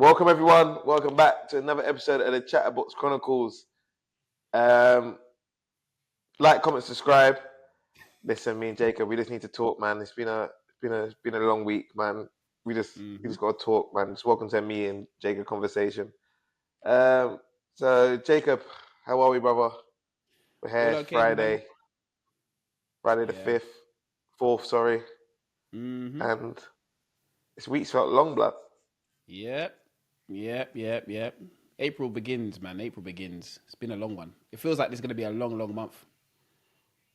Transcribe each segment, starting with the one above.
Welcome everyone. Welcome back to another episode of the ChatterBox Chronicles. Like, comment, subscribe. Listen, me and Jacob, we just need to talk, man. It's been a long week, man. We just got to talk, man. Just welcome to me and Jacob conversation. So Jacob, how are we, brother? We're here. All It's okay, man. Friday the Yeah. 4th, sorry. Mm-hmm. And this week's felt long, blood. Yep. April begins, man. April begins. It's been a long one. It feels like it's going to be a long, long month.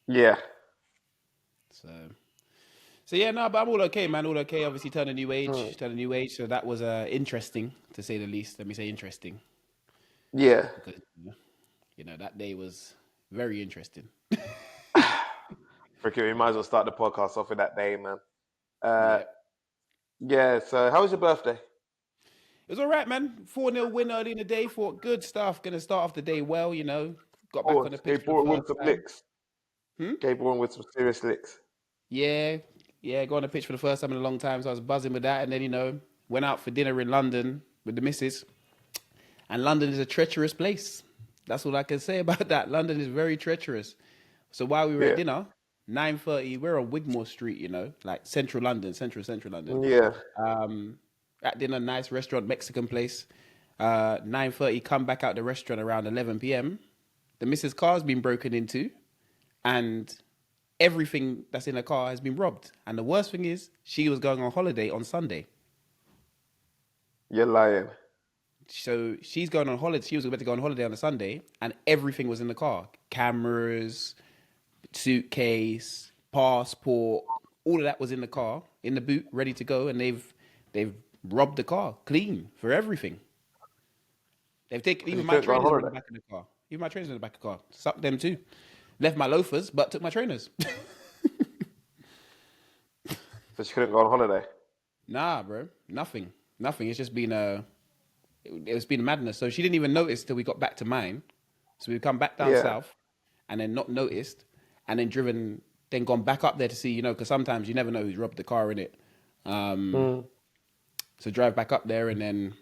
Yeah. So yeah, no, but I'm all okay, man. All okay. Obviously, turn a new Hmm. age. So that was interesting, to say the least. Let me say interesting. Yeah. Because, that day was very interesting. Fricky, we might as well start the podcast off with that day, man. Uh, Yep. yeah, so how was your birthday? It was all right, man. 4-0 win early in the day. Thought good stuff. Going to start off the day well, Got back on the pitch Gabe for the brought with first some time. licks. Hmm? Gabe brought with some serious licks. Yeah, got on the pitch for the first time in a long time, so I was buzzing with that. And then, went out for dinner in London with the missus. And London is a treacherous place. That's all I can say about that. London is very treacherous. So while we were at Yeah. dinner, 9:30, we're on Wigmore Street, like central London, central London. Yeah. At dinner, nice restaurant, Mexican place. 9:30, come back out the restaurant around 11 p.m. The missus' car's been broken into, and everything that's in the car has been robbed. And the worst thing is, she was going on holiday on Sunday. You're lying. So she's going on holiday. She was about to go on holiday on a Sunday, and everything was in the car: cameras, suitcase, passport. All of that was in the car, in the boot, ready to go. And they've robbed the car clean for everything. They've taken So she even my couldn't go on trainers were in the holiday. back of the car. Even my trainers were in the back of the car. Sucked them too. Left my loafers, but took my trainers. So she couldn't go on holiday. Nah, bro, nothing. It's just been it's been madness. So she didn't even notice till we got back to mine. So we've come back down Yeah. south, and then not noticed, and then driven, then gone back up there to see, because sometimes you never know who's robbed the car in it. Mm. So drive back up there, and then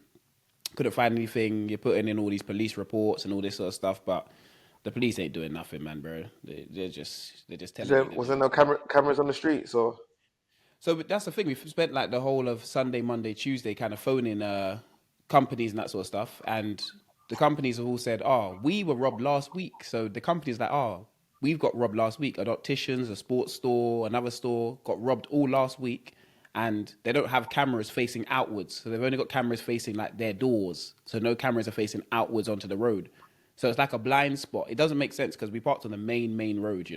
couldn't find anything. You're putting in all these police reports and all this sort of stuff, but the police ain't doing nothing, man, bro. They're just telling you Was that. there no cameras on the streets or? So that's the thing. We've spent like the whole of Sunday, Monday, Tuesday kind of phoning companies and that sort of stuff. And the companies have all said, oh, we were robbed last week. So the company's like, oh, we've got robbed last week. An opticians, a sports store, another store got robbed all last week. And they don't have cameras facing outwards. So they've only got cameras facing like their doors. So no cameras are facing outwards onto the road. So it's like a blind spot. It doesn't make sense because we parked on the main road.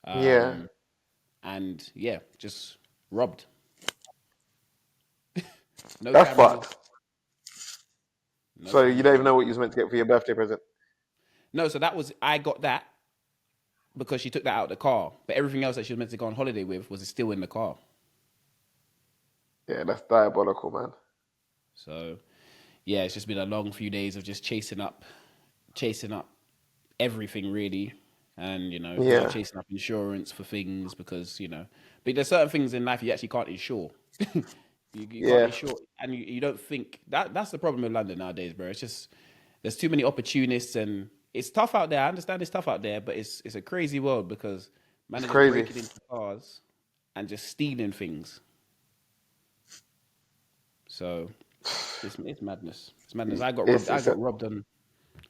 Yeah. And yeah, just robbed. No That's cameras, fucked. no So you don't cameras. even know what you was meant to get for your birthday present. No, so I got that because she took that out of the car. But everything else that she was meant to go on holiday with was still in the car. Yeah, that's diabolical, man. So yeah, it's just been a long few days of just chasing up everything really. And now Yeah. chasing up insurance for things because, but there's certain things in life you actually can't insure. You can't Yeah. insure, and you don't think that's the problem with London nowadays, bro. It's just there's too many opportunists, and it's tough out there. I understand it's tough out there, but it's a crazy world because man It's are just crazy. breaking into cars and just stealing things. So it's madness. It's madness. I got robbed. It's I it's got robbed on.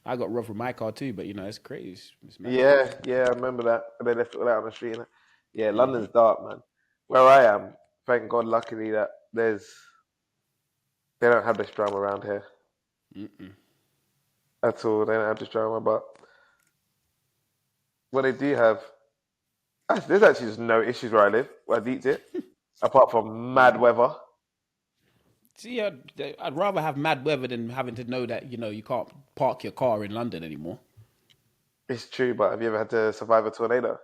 I got robbed from my car too, but it's crazy. It's madness. yeah, I remember that. And they left it all out on the street. Innit? Yeah, London's dark, man. Where I am, thank God, luckily that they don't have this drama around here Mm-mm. at all. They don't have this drama, but what they do have, there's actually just no issues where I live, where I deeped it, apart from mad weather. See, I'd rather have mad weather than having to know that you can't park your car in London anymore. It's true, but have you ever had to survive a tornado?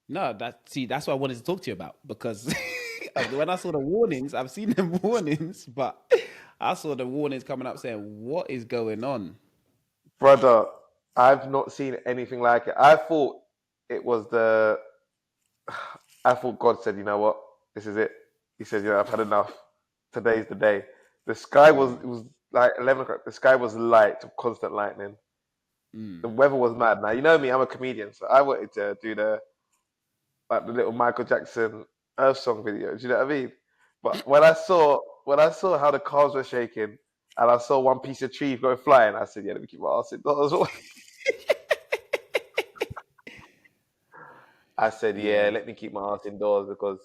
No, that's what I wanted to talk to you about because when I saw the warnings, I've seen the warnings, but I saw the warnings coming up saying, "What is going on?" Brother, I've not seen anything like it. It was the, I thought God said, you know what, this is it. He said, I've had enough. Today's the day. The sky was, Mm. it was like 11 o'clock. The sky was light, constant lightning. The weather was mad. Now you know me, I'm a comedian, so I wanted to do the little Michael Jackson Earth Song video. Do you know what I mean? But when I saw how the cars were shaking, and I saw one piece of tree go flying, I said, "Yeah, let me keep my ass indoors." I said, Yeah. "Yeah, let me keep my ass indoors because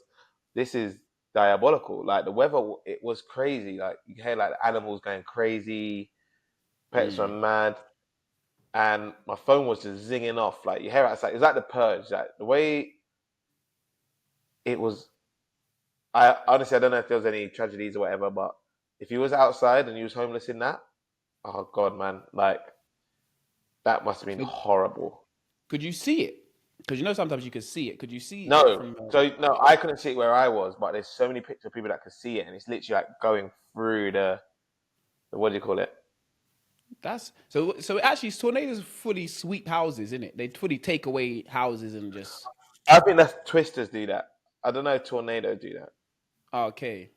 this is diabolical." Like the weather, it was crazy. Like you hear like the animals going crazy, pets were mad, and my phone was just zinging off. Like you hear it's like the purge. Like the way it was. I honestly, I don't know if there was any tragedies or whatever, but if you was outside and you was homeless in that, oh god, man, like that must have been So horrible. could you see it? Because sometimes you can see it. Could you see it No, from? so no, I couldn't see it where I was, but there's so many pictures of people that could see it, and it's literally like going through the what do you call it? That's so. So actually, tornadoes fully sweep houses, isn't it? They fully take away houses and just. I think that's twisters do that. I don't know if tornadoes do that. Okay.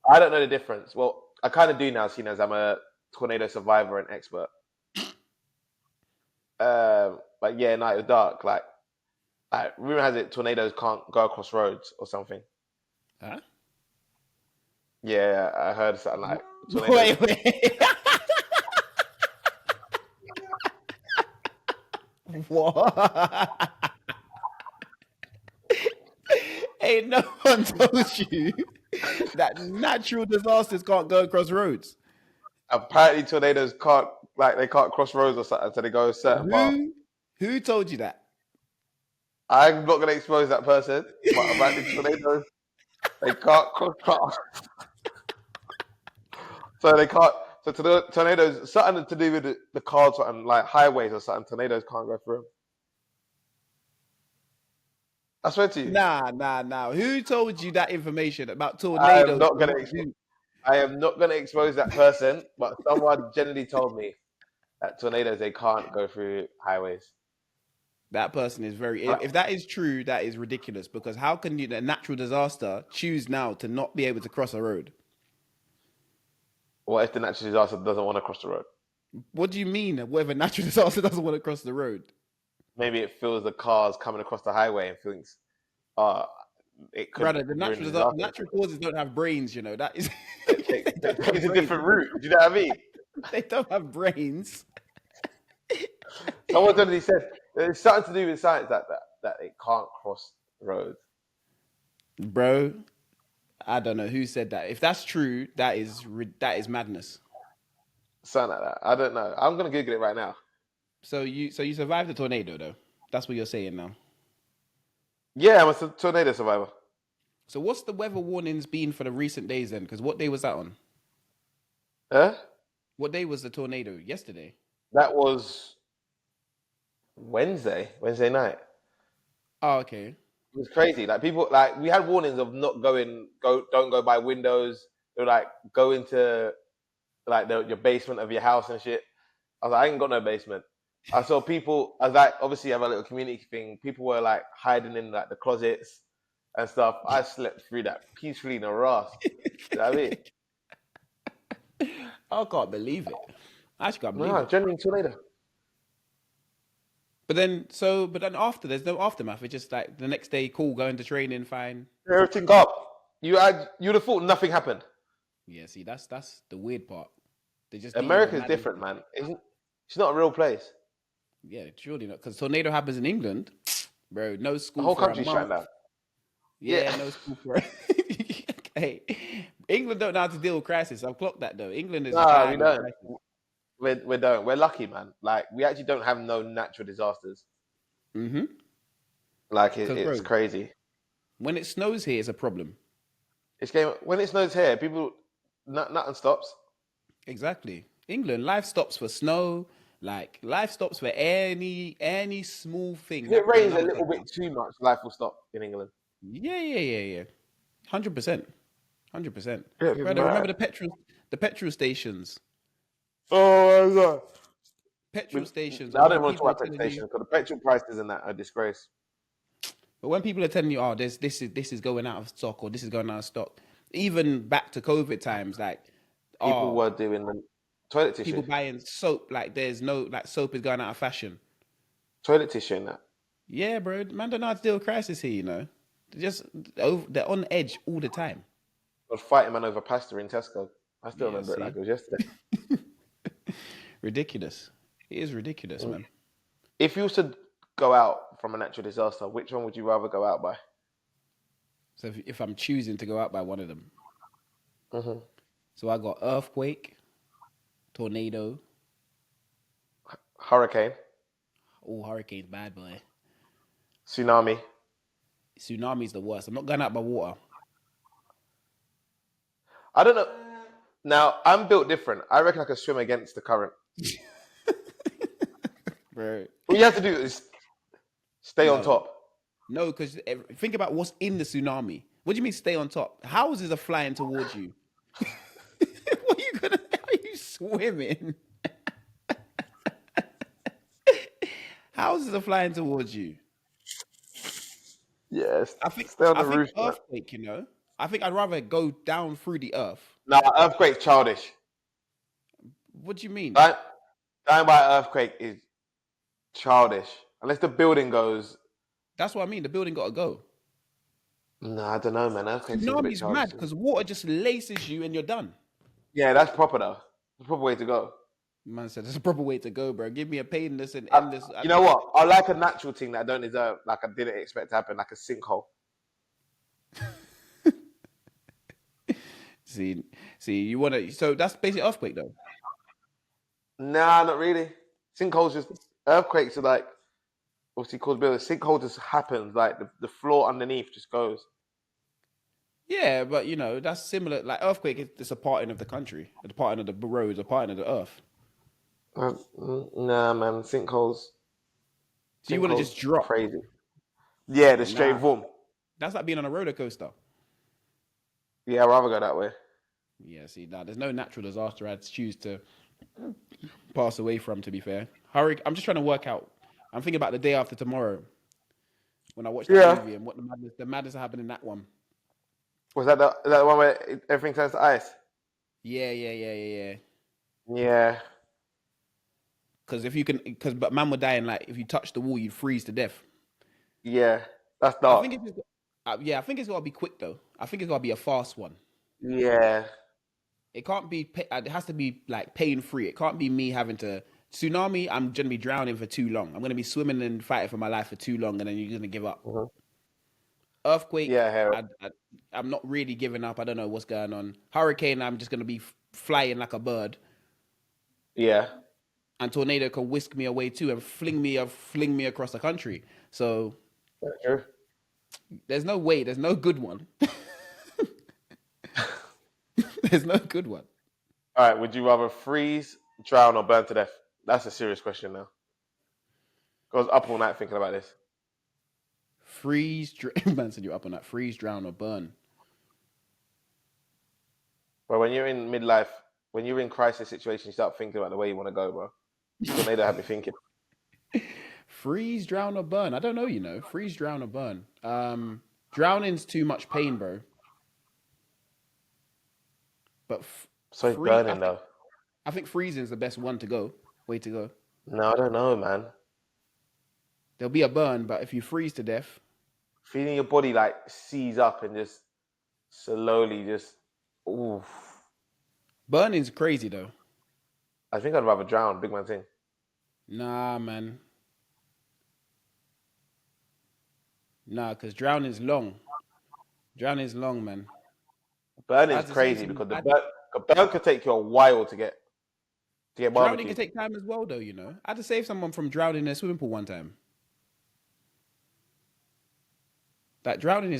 I don't know the difference. Well, I kind of do now, seeing as I'm a tornado survivor and expert. But yeah, no, it was dark. Like rumor has it, tornadoes can't go across roads or something. Huh? Yeah, I heard something like tornadoes. Wait. What? Ain't no one told you that natural disasters can't go across roads. Apparently, tornadoes can't they can't cross roads or something, so they go a certain path. Who told you that? I'm not gonna expose that person, but apparently tornadoes they can't cross paths, so they can't. So tornadoes something to do with the cars, something like highways or something. Tornadoes can't go through 'em. I swear to you, Nah. Who told you that information about I am tornadoes not will gonna. not do? I am not gonna expose that person, but someone generally told me that tornadoes they can't go through highways. That person is very. If that is true, that is ridiculous. Because how can you, a natural disaster, choose now to not be able to cross a road? What if the natural disaster doesn't want to cross the road? What do you mean? Whether a natural disaster doesn't want to cross the road? Maybe it feels the cars coming across the highway and thinks, uh, it could Brother, the ruin the natural disaster. natural causes don't have brains. That is. Take, They don't have takes a brains. different route. Do you know what I mean? They don't have brains, Someone already said there's something to do with science that it can't cross roads. bro. I don't know who said that. If that's true, that is madness. Something like that. I don't know. I'm gonna Google it right now. So you survived the tornado though. That's what you're saying now. Yeah, I'm a tornado survivor. So what's the weather warnings been for the recent days then? Because what day was that on? Huh? What day was the tornado? Yesterday. That was Wednesday night. Oh, okay. It was crazy. Like people, like we had warnings of not don't go by windows. They were like go into like your basement of your house and shit. I was like, I ain't got no basement. I saw people. I was like, obviously, you have a little community thing. People were like hiding in like the closets and stuff. I slept through that peacefully in a raft. You know what I mean? I can't believe it. I actually can't believe No, it. genuine tornado. But then after, there's no aftermath. It's just like the next day, cool, going to training, fine. Everything up. You'd have thought nothing happened. Yeah, see, that's the weird part. They just didn't even America's manage. different, man. It's not a real place. Yeah, surely not. Because tornado happens in England, bro. No The school whole for a country's shut month. down. Yeah. Yeah, no school for. Hey, England don't know how to deal with crisis. I've clocked that though. England is No, we bad with don't. crisis. We don't. We're lucky, man. Like we actually don't have no natural disasters. Mm-hmm. Like Because it's bro, crazy. when it snows here, it's a problem. When it snows here, people nothing stops. Exactly. England, life stops for snow. Like life stops for any small thing If it that the rains a numbers little are bit down. too much, life will stop in England. Yeah. 100%. 100%. Yeah, it's Brother, remember mad. the petrol stations. Oh my god. Petrol stations, I and don't when want to people talk are about petrol telling you, stations because the petrol prices and that are a disgrace. but when people are telling you, oh, this is going out of stock or this is going out of stock, even back to COVID times, like, People oh, were doing them. Toilet People tissue. buying soap like there's no like soap is going out of fashion. Toilet tissue and that. Yeah, bro. Man don't know how to deal with crisis here, you know. They're on edge all the time. I was fighting man over pasta in Tesco. I still Yeah, remember it like see? it was yesterday. Ridiculous. It is ridiculous, Mm. man. If you was to go out from a natural disaster, which one would you rather go out by? So if I'm choosing to go out by one of them. Hmm. So I got earthquake, tornado, Hurricane, hurricanes, bad boy. tsunami. Tsunami's the worst. I'm not going out by water. I don't know. Now I'm built different. I reckon I could swim against the current. Bro. All you have to do is stay on No. top. No, because think about what's in the tsunami. What do you mean stay on top? Houses are flying towards you. What are you gonna? How are you swimming? Houses are flying towards you. Yes, I think. stay on I the think roof, man. earthquake. You know. I think I'd rather go down through the earth. Nah, earthquake childish. What do you mean? Dying, dying by earthquake is childish. Unless the building goes. That's what I mean. The building got to go. Nah, I don't know, man. Earthquake seems a bit Tsunami's childish mad to me. because water just laces you and you're done. Yeah, that's proper though. That's a proper way to go. Man said that's a proper way to go, bro. Give me a painless and endless. You know what? I like a natural thing that I don't deserve, like I didn't expect to happen, like a sinkhole. See, you want to. So that's basically earthquake, though. Nah, not really. Sinkholes just earthquakes are like obviously cause buildings. Sinkhole just happens, like the floor underneath just goes. Yeah, but you know that's similar. Like earthquake, it's a parting of the country, a parting of the roads, a parting of the earth. Nah, man, So you want to sinkholes, just drop? crazy. Yeah, the straight Nah, boom. that's like being on a roller coaster. Yeah, I'd rather go that way. Yeah, see, nah, there's no natural disaster I'd choose to pass away from. To be fair, hurricane. I'm just trying to work out. I'm thinking about the day after tomorrow when I watch that Yeah. movie and what the madness that happened in that one. Was that the one where everything turns to ice? Yeah. Yeah. Because if you can, but man would die in like if you touch the wall, you'd freeze to death. Yeah. That's I dark. think it's I think it's got to be quick though. I think it's got to be a fast one. Yeah. It can't be. It has to be like pain free. It can't be me having to tsunami. I'm gonna be drowning for too long. I'm gonna be swimming and fighting for my life for too long, and then you're gonna give up. Mhm. Earthquake. Yeah, Harry. I'm not really giving up. I don't know what's going on. Hurricane. I'm just gonna be flying like a bird. Yeah. And tornado can whisk me away too and fling me across the country. So That's true. there's no way. There's no good one. There's no good one. All right. Would you rather freeze, drown, or burn to death? That's a serious question now. I was up all night thinking about this. Man said you're up on that. Freeze, drown, or burn. But when you're in midlife, when you're in crisis situation, you start thinking about the way you want to go, bro. Tornado had me thinking. Freeze, drown, or burn. I don't know. You know, freeze, drown, or burn. Drowning's too much pain, bro. But So it's burning though. I think freezing is the best one to go. Way to go. No, I don't know, man. There'll be a burn, but if you freeze to death, Feeling your body like seize up and just slowly just, oof. burning's crazy though. I think I'd rather drown. Big man thing. Nah, man. Nah, because drowning's long. Drowning's long, man. I Burning's had to save crazy some. because the burn could take you a while to get Drowning can barbecued. take time as well, though. You know, I had to save someone from drowning in a swimming pool one time. That drowning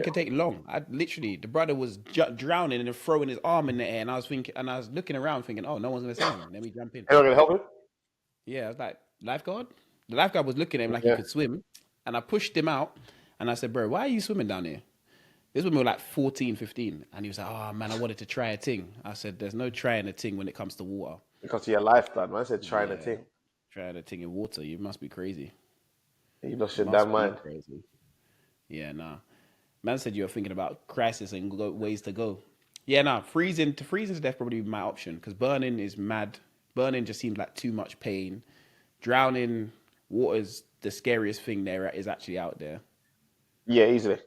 can take long. I literally, the brother was drowning and then throwing his arm in the air, and I was looking around thinking, oh, no one's gonna save him. Let me jump in. Anyone gonna help him? Yeah, I was like, lifeguard. The lifeguard was looking at him like he Yeah. could swim, and I pushed him out, and I said, bro, why are you swimming down here? This woman was like 14, 15, and he was like, oh man, I wanted to try a thing. I said, there's no trying a thing when it comes to water. Because of your lifeblood, man. I said trying a Yeah, thing. trying a thing in water. You must be crazy. You lost your Must damn be mind. crazy. Yeah, nah. Man said you were thinking about crisis and ways to go. Yeah, no, freezing to death probably be my option because burning is mad. Burning just seems like too much pain. Drowning, water's the scariest thing there is actually out there. Yeah, easily.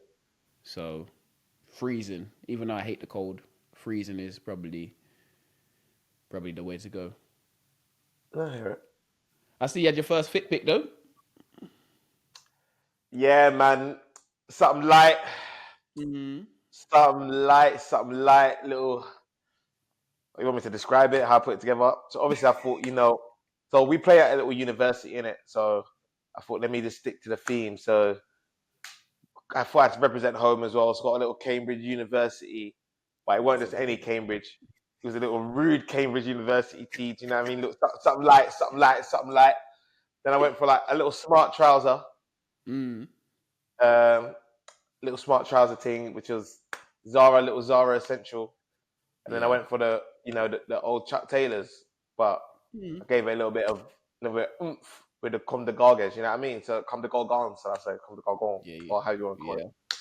So freezing, even though I hate the cold, freezing is probably the way to go. I hear it. I see you had your first fit pick though. Yeah, man. Something light, Mm-hmm. something light, little. You want me to describe it? How I put it together? So obviously, I thought, so we play at a little university in it. So I thought, let me just stick to the theme. So I thought I had to represent home as well. So got a little Cambridge University, but it wasn't just any Cambridge. It was a little rude Cambridge University tee. Do you know what I mean? Look, something light, something light, something light. Then I went for like a little smart trouser, Mm. um, little smart trouser thing, which was little Zara essential. And then I Yeah. went for the old Chuck Taylors, but Mm. I gave it a little bit oomph with the Comme des Gargages, you know what I mean? So Comme des Gargons, so I say Comme des Gargons, Yeah. or how you want to call it, Yeah.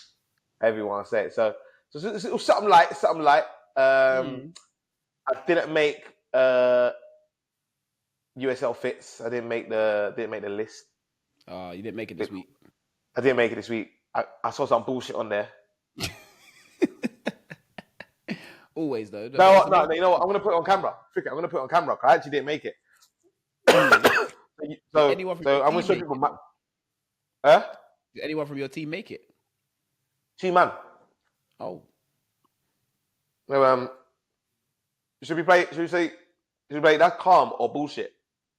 however you want to say it. So it was something light, something light. Mm. I didn't make USL fits. I didn't make the list. You didn't make it this week. I didn't make it this week. I saw some bullshit on there. Always though. No, It's the no, most. you know what? I'm gonna put it on camera. Frick it, I'm gonna put it on camera. 'Cause I actually didn't make it. Mm. Did So, anyone from your so I'm gonna team show make people. it though? Huh? Did anyone from your team make it? 2 man. Oh, No, should we play? Should we say? Should we play? That's calm or bullshit?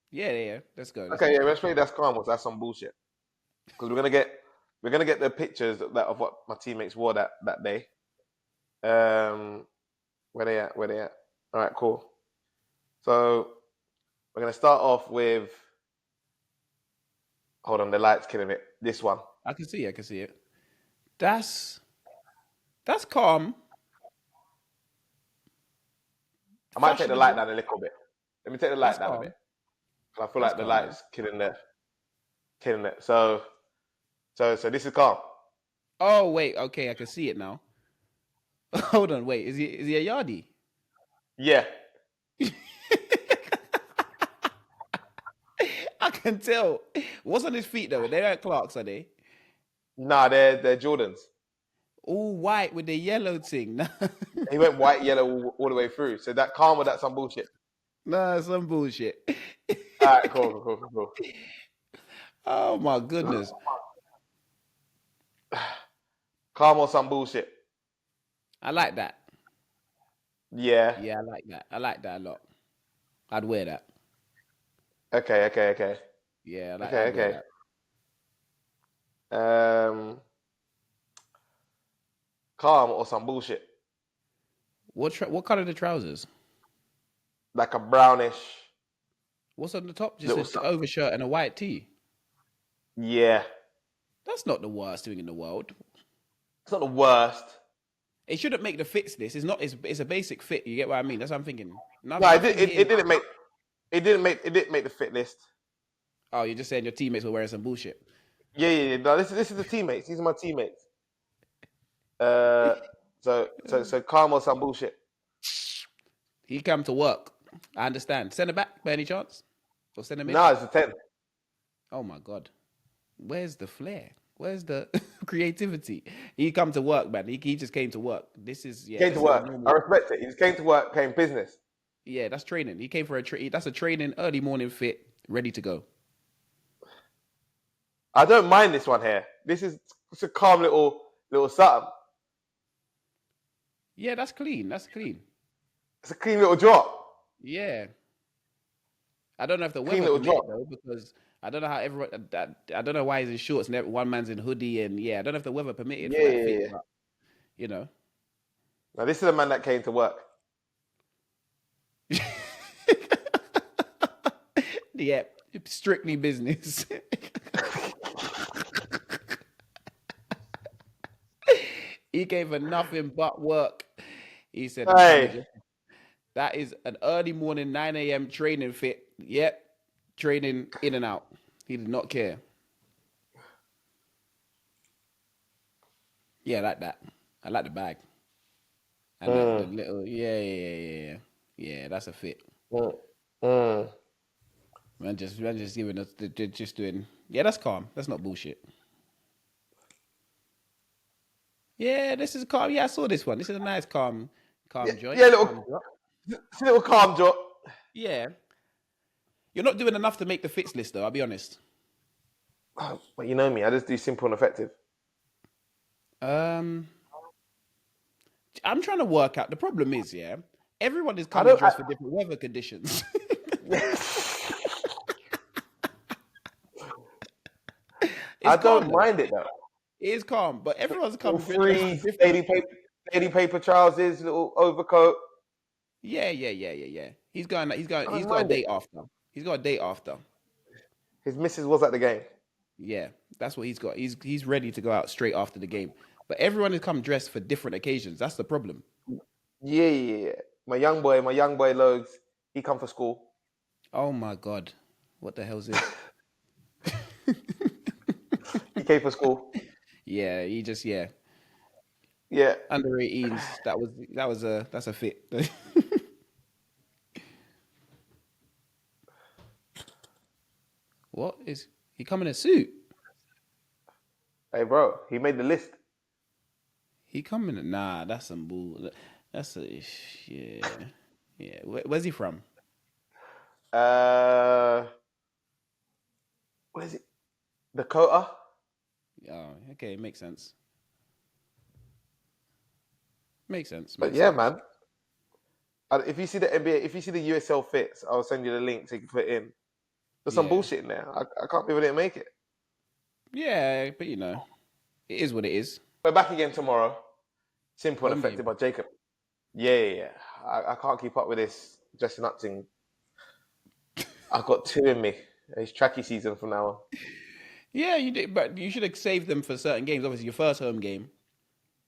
yeah. Let's go. Let's Okay, go. yeah, let's play. That's calm or that's some bullshit. Because we're gonna get the pictures of what my teammates wore that day. Where they at? Where they at? All right, cool. So we're gonna start off with. Hold on, the light's killing it. This one. I can see. I can see it. That's calm. I might take the light down Fashionable. a little bit. Let me take the That's light down a bit. calm. 'Cause I feel That's like the calm, man. light's killing it. So this is calm. Oh wait. Okay, I can see it now. Hold on. Wait. Is he a yardie? Yeah. I can tell. What's on his feet though? They aren't Clarks, are they? Nah, they're Jordans. All white with the yellow thing. He went white, yellow all the way through. So that calm or that's some bullshit. Nah, some bullshit. All right, cool. Oh my goodness. Calm or some bullshit. I like that. Yeah. Yeah, I like that. I like that a lot. I'd wear that. Okay. Yeah, I'd wear Okay. that. Calm or some bullshit. What color are the trousers? Like a brownish What's on the top? Just little an something. overshirt and a white tee. Yeah. That's not the worst thing in the world. It's not the worst. It shouldn't make the fits list. It's not. It's a basic fit. You get what I mean? That's what I'm thinking. No, Nothing here. it didn't make the fit list. Oh, you're just saying your teammates were wearing some bullshit. Yeah. No, this is the teammates. These are my teammates. Uh, so calm or some bullshit. He come to work. I understand. Send him back by any chance, or send him in. No, it's a 10. Oh my god, where's the flair? Where's the creativity? He come to work, man. He just came to work. This is Came to This is a work. I normal. respect it. He just came to work, came business. Yeah, that's training. He came for that's a training early morning fit, ready to go. I don't mind this one here. It's a calm little something. Yeah, that's clean. That's clean. It's a clean little drop. Yeah. I don't know if the Clean weather little permit drop. though, because I don't know how everyone. I don't know why he's in shorts and one man's in hoodie, and yeah, I don't know if the weather permitted for that fit, Yeah. but you know. Now this is a man that came to work. Yeah, strictly business. He came for nothing but work. He said, "I'm coming. Hey, That is an early morning 9 a.m. training fit. Yep, training in and out. He did not care. Yeah, I like that. I like the bag. And the little, yeah, that's a fit. mm, mm. Man, just giving us, just doing, yeah, that's calm. That's not bullshit. Yeah, this is calm. Yeah, I saw this one. This is a nice Yeah, calm joint. yeah, little, Calm drop. little calm drop. Yeah, you're not doing enough to make the fits list, though. I'll be honest. Oh, but you know me, I just do simple and effective. Um, I'm trying to work out. The problem is, yeah, everyone is I coming don't. dressed for different weather conditions. It's I calm don't though. mind it though. It is calm, but everyone's Little come dressed for free different. daily paper trousers, little overcoat. Yeah. I He's don't got a mind it. date after. He's got a date after. His missus was at the game. Yeah, that's what he's got. He's ready to go out straight after the game. But everyone has come dressed for different occasions. That's the problem. Yeah. My young boy Logs, he come for school. Oh my god, what the hell's this? He came for school. Yeah, he just Yeah. under 18s. That's a fit. What is he come in a suit? Hey bro, he made the list. He come in a nah. That's some bull. That's a yeah. Where's he from? Uh what is it? Dakota? Oh, okay, makes sense. Makes sense. But Makes yeah, sense. man. If you see the NBA, if you see the USL fits, I'll send you the link so you can put it in. There's some Yeah, bullshit in there. I can't believe I didn't make it. yeah, but it is what it is. We're back again tomorrow. Simple and Home effective game. by Jacob. Yeah. I can't keep up with this dressing up thing. I've got two in me. It's tracky season from now on. Yeah, you did, but you should have saved them for certain games. Obviously, your first home game,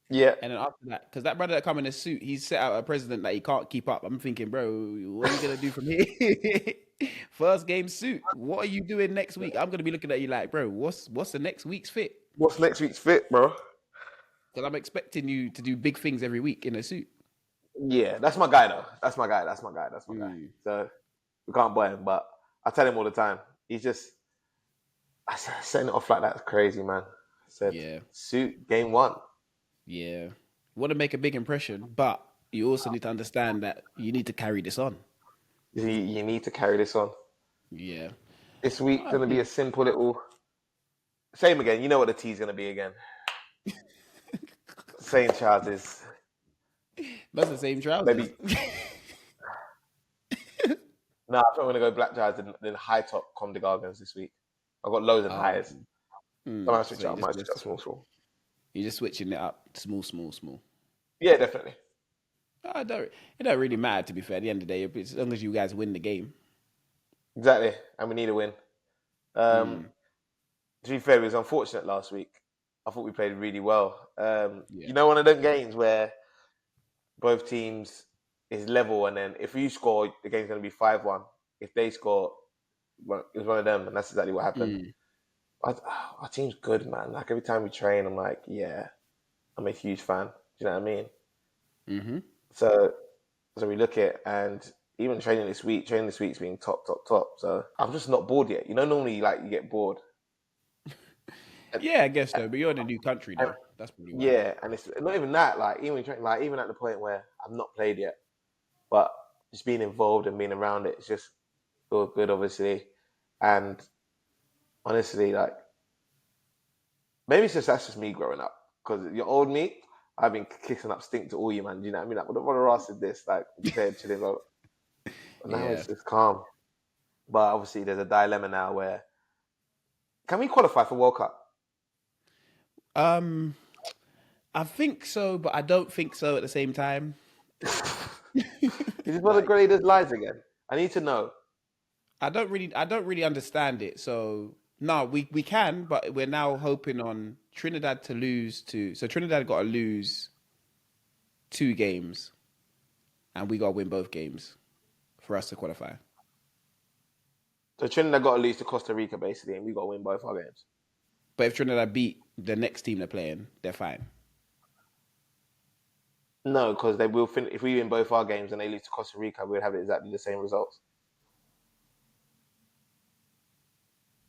Yeah. and then after that, because that brother that come in a suit, he's set out a president that he can't keep up. I'm thinking, bro, what are you gonna do from here? First game suit. What are you doing next week? I'm gonna be looking at you like, bro, what's the next week's fit? What's next week's fit, bro? Because I'm expecting you to do big things every week in a suit. Yeah, that's my guy though. That's my guy. Mm. So we can't buy him, but I tell him all the time. He's just setting it off like that's crazy, man. I said Yeah, suit game one. yeah. Want to make a big impression, but you also need to understand that you need to carry this on. You need to carry this on. Yeah. This week I gonna be a think simple little same again. You know what the tea's gonna be again. Same trousers. that's the same trousers. Maybe no, I think I'm gonna go black trousers and high top Comme des Gargons this week. I've got loads of Oh, highs. I might switch so out. I might switch out small. you're just switching it up, small. Yeah, definitely. It don't really matter to be fair. At the end of the day, as long as you guys win the game. Exactly. And we need a win. Mm, To be fair, it was unfortunate last week. I thought we played really well. yeah. You know, one of them games where both teams is level, and then if you score, the game's going to be 5-1. If they score, well, it was one of them, and that's exactly what happened. Mm, Our team's good, man. Like every time we train, I'm like, yeah, I'm a huge fan. Do you know what I mean? mm-hmm. So we look at and even training this week's being top. So I'm just not bored yet. You know, normally like you get bored. And, Yeah, I guess so. But you're in a new country and though. That's probably why. yeah, and it's not even that. Like even at the point where I've not played yet, but just being involved and being around it, it's just feel good, obviously. And honestly, like maybe that's just me growing up. Because your old me, I've been kicking up stink to all you, man. Do you know what I mean? Like, what the ass is this? Like, compared to this, but now Yeah. it's calm. But obviously, there's a dilemma now where can we qualify for World Cup? Um, I think so, but I don't think so at the same time. Is this one of the Like, greatest lies again? I need to know. I don't really understand it. So no, we can, but we're now hoping on Trinidad to lose to. So Trinidad got to lose 2 games, and we got to win both games for us to qualify. So Trinidad got to lose to Costa Rica, basically, and we got to win both our games. But if Trinidad beat the next team they're playing, they're fine. No, because they will finish. If we win both our games and they lose to Costa Rica, we'll have exactly the same results.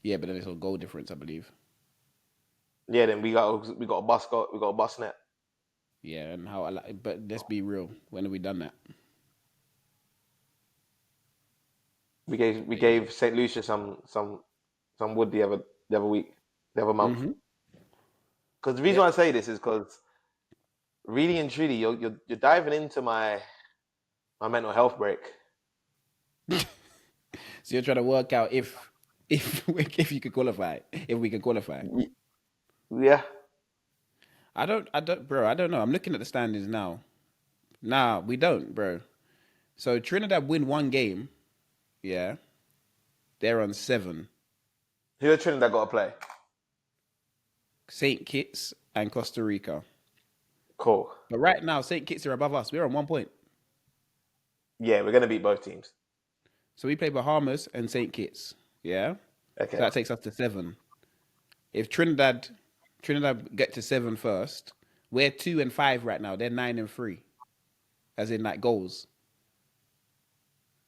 Yeah, but then it's a goal difference, I believe. Yeah, then we got a bus net. Yeah, and how I like, but let's be real. When have we done that? We But yeah. gave St. Lucia some wood the other week, the other month. Mm-hmm. Because the reason Yep. why I say this is because really and truly, you're diving into my mental health break. So you're trying to work out if you could qualify, if we could qualify. Yeah, Bro. I don't know. I'm looking at the standings now. Nah, we don't, bro. So Trinidad win one game. Yeah, they're on 7. who are Trinidad got to play? Saint Kitts and Costa Rica. Cool. But right now, Saint Kitts are above us. We're on 1 point. Yeah, we're gonna beat both teams. So we play Bahamas and Saint Kitts. Yeah, so Okay. that takes us to 7. If Trinidad get to 7 first, we're 2-5 right now. They're 9-3, as in like goals.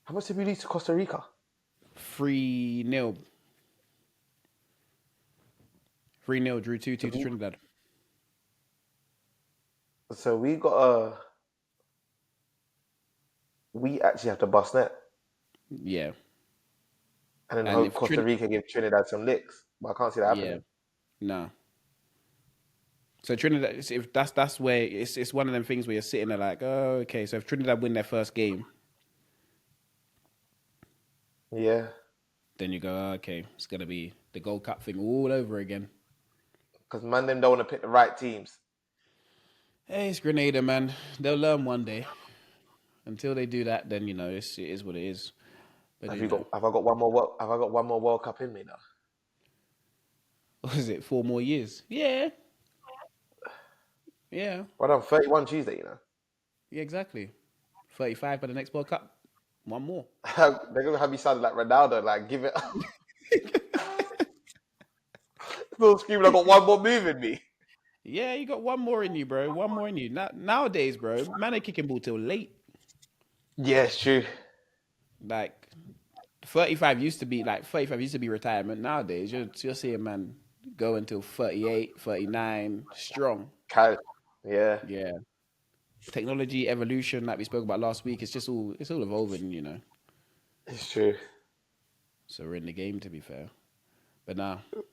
How much did we lose to Costa Rica? 3-0. 3-0, drew 2-2 to Trinidad. So we actually have to bust net Yeah, and then and hope if Costa Rica give Trinidad some licks. But I can't see that yeah, happening. no. So Trinidad, if that's where it's one of them things where you're sitting there like, oh, okay. So if Trinidad win their first game, Yeah, then you go, oh, okay, it's gonna be the Gold Cup thing all over again. because man, them don't want to pick the right teams. Hey, it's Grenada, man. They'll learn one day. Until they do that, then it is what it is. But Have I got one more? Have I got one more World Cup in me now? what is it? 4 more years? Yeah, yeah, Well, I'm 31 Tuesday. yeah, exactly. 35 by the next World Cup. One more. They're gonna have me sounding like Ronaldo, like give it. Still screaming, I got one more move in me. Yeah, you got one more in you, bro. One more in you. Nowadays, bro, man ain't kicking ball till late. Yeah, it's true. Like 35 used to be retirement. Nowadays, you're seeing man go until 38, 39, strong. Yeah, Yeah. Technology evolution, like we spoke about last week, it's all evolving. it's true. So we're in the game, to be fair. But nah, it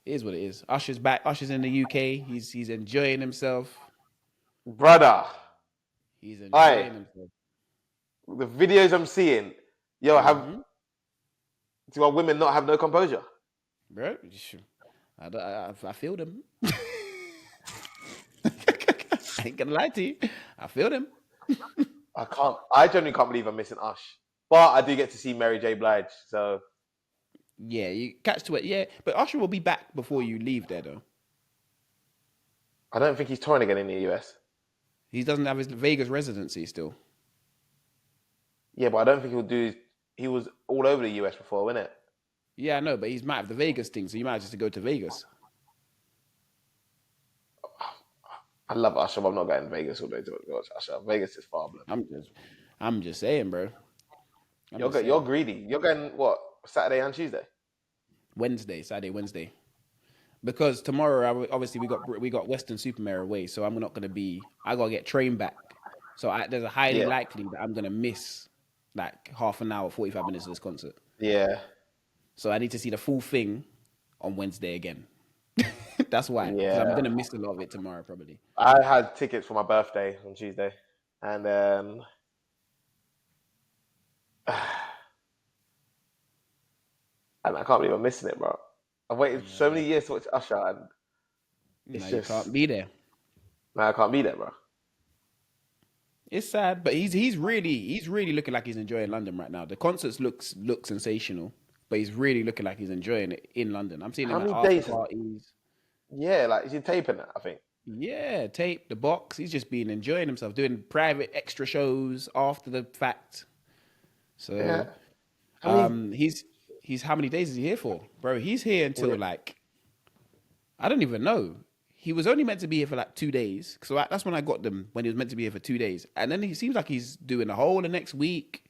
is what it is. Usher's back. Usher's in the UK. He's enjoying himself. Brother, He's I enjoying himself. the videos I'm seeing, yo, have Mm-hmm. do our women not have no composure? Bro, I feel them. I ain't gonna lie to you. I feel them. I genuinely can't believe I'm missing Ush. But I do get to see Mary J. Blige, so Yeah, you catch to it. Yeah, but Usher will be back before you leave there, though. I don't think he's touring again in the US. He doesn't have his Vegas residency still. Yeah, but I don't think he'll do. He was all over the US before, wasn't it? Yeah, I know, but he's might have the Vegas thing, so you might have just to go to Vegas. I love Usher, but I'm not going to Vegas all day to watch Usher. Vegas is far, blood. I'm just, I'm just saying, bro. I'm just You're saying. greedy. You're going what, Saturday and Tuesday? Saturday, Wednesday. Because tomorrow, obviously, we got Western Supermare away, so I'm not gonna be. I gotta get train back. So there's a highly Yeah, likely that I'm gonna miss like half an hour, 45 minutes of this concert. yeah, So I need to see the full thing on Wednesday again. That's why, because I'm yeah. gonna miss a lot of it tomorrow probably. I had tickets for my birthday on Tuesday, and and I can't believe I'm missing it, bro. I've waited so Yeah. many years to watch Usher, and No, it's you just can't be there. man, I can't be there, bro. It's sad, but he's really looking like he's enjoying London right now. The concerts look sensational, but he's really looking like he's enjoying it in London. I'm seeing How him at many after days? parties. Yeah, like is he taping that? I think. Yeah, tape the box. He's just been enjoying himself, doing private extra shows after the fact. Yeah. So, How many? he's how many days is he here for, bro? He's here Yeah. until like I don't even know. he was only meant to be here for like 2 days. So that's when I got them, when he was meant to be here for 2 days. And then he seems like he's doing the whole of next week.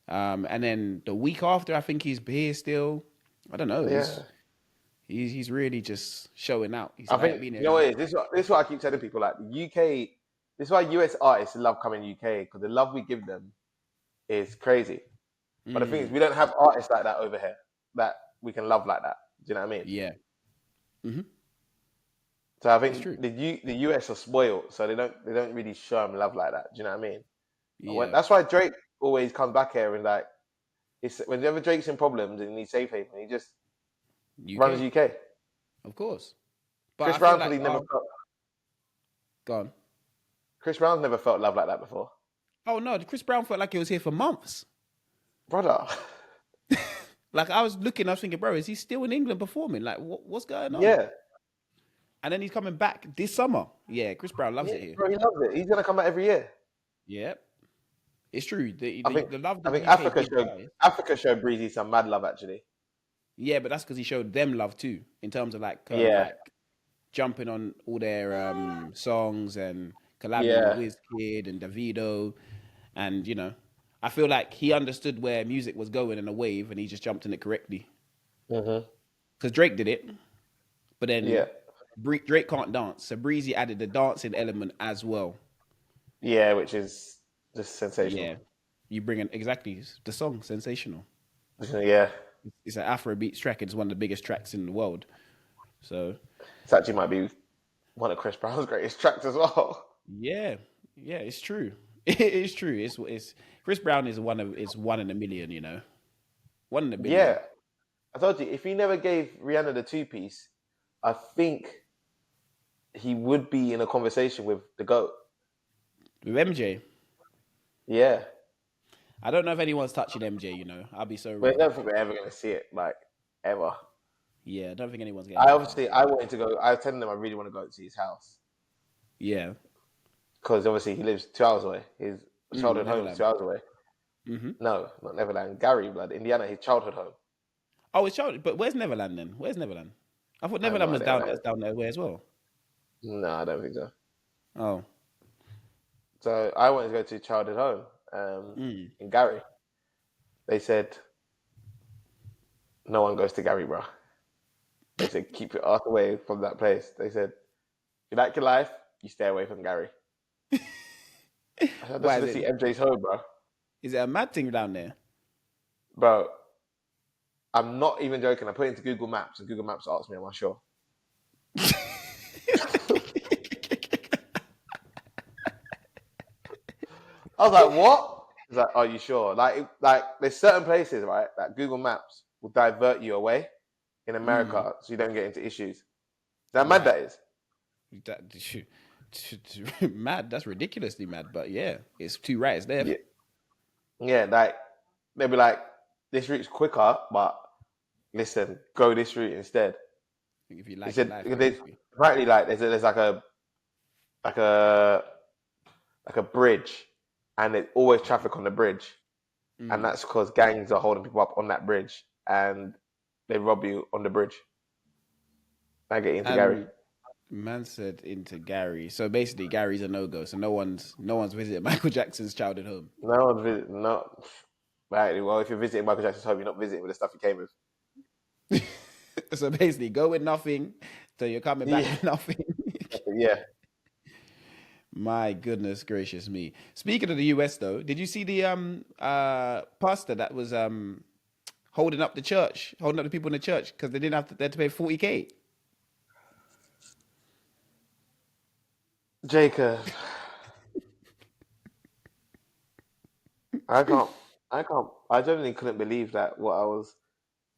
And then the week after, I think he's here still. I don't know. Yeah. He's really just showing out. He's I like think, being you know what it is? This is what I keep telling people. Like, the UK, this is why US artists love coming UK, because the love we give them is crazy. But the thing is, we don't have artists like that over here that we can love like that. Do you know what I mean? Yeah. Mm-hmm. So I think the US are spoiled, so they don't really show them love like that. Do you know what I mean? Yeah. That's why Drake always comes back here and like, whenever Drake's in problems and he needs safe haven, he just runs UK. Of course. But Chris I Brown feel probably like, never felt. go on. Chris Brown's never felt love like that before, Oh no, Chris Brown felt like he was here for months. brother. Like I was thinking, bro, is he still in England performing? Like, what's going on? Yeah. And then he's coming back this summer. Yeah, Chris Brown loves it here. Bro, he loves it. He's gonna come back every year. Yeah, it's true. The love. I think Africa showed Breezy some mad love actually. Yeah, but that's because he showed them love too, in terms of like jumping on all their songs and collaborating with Wizkid and Davido, and you know, I feel like he understood where music was going in a wave, and he just jumped in it correctly. Because Drake did it, but then Drake can't dance, so Breezy added the dancing element as well. Yeah, which is just sensational. Yeah, you bring in exactly the song sensational. Yeah, it's an Afrobeats track. It's one of the biggest tracks in the world. So it actually might be one of Chris Brown's greatest tracks as well. Yeah, it's true. It's true. It's Chris Brown is one in a million. You know, 1 in a billion. Yeah, I told you, if he never gave Rihanna the 2-piece, I think he would be in a conversation with the GOAT. With MJ. Yeah. I don't know if anyone's touching MJ, you know. I'll be so But I don't think we're ever going to see it, like, ever. Yeah, I don't think anyone's getting I wanted to go. I was telling them I really want to go to his house. Yeah. Because obviously he lives 2 hours away. His childhood home is 2 hours away. Mm-hmm. No, not Neverland. Gary, blood. Indiana, his childhood home. Oh, it's childhood. But where's Neverland then? Where's Neverland? I thought Neverland was down that way as well. No, I don't think so. Oh. So I wanted to go to childhood home in Gary. They said, no one goes to Gary, bro. They said, keep your ass away from that place. They said, if you like your life, you stay away from Gary. I said, I just see MJ's home, bro. Is it a mad thing down there? Bro, I'm not even joking. I put it into Google Maps, and Google Maps asked me, am I sure? I was like, what? He's like, are you sure? Like there's certain places, right, that Google Maps will divert you away in America so you don't get into issues. Is that mad that is? Mad, that's ridiculously mad, but yeah, it's two rights there. Yeah, like they'll be like, this route's quicker, but listen, go this route instead. If you like, apparently, like there's like a bridge, and there's always traffic on the bridge, and that's because gangs are holding people up on that bridge, and they rob you on the bridge. I get into Gary. Man said into Gary. So basically, Gary's a no-go. So no one's visiting Michael Jackson's childhood home. No one's visiting. No. Right. Well, if you're visiting Michael Jackson's home, you're not visiting with the stuff you came with. So basically, go with nothing, so you're coming back with nothing. Yeah. My goodness gracious me. Speaking of the US, though, did you see the pastor that was holding up the people in the church because they didn't they had to pay $40,000? Jacob, I genuinely couldn't believe that what I was.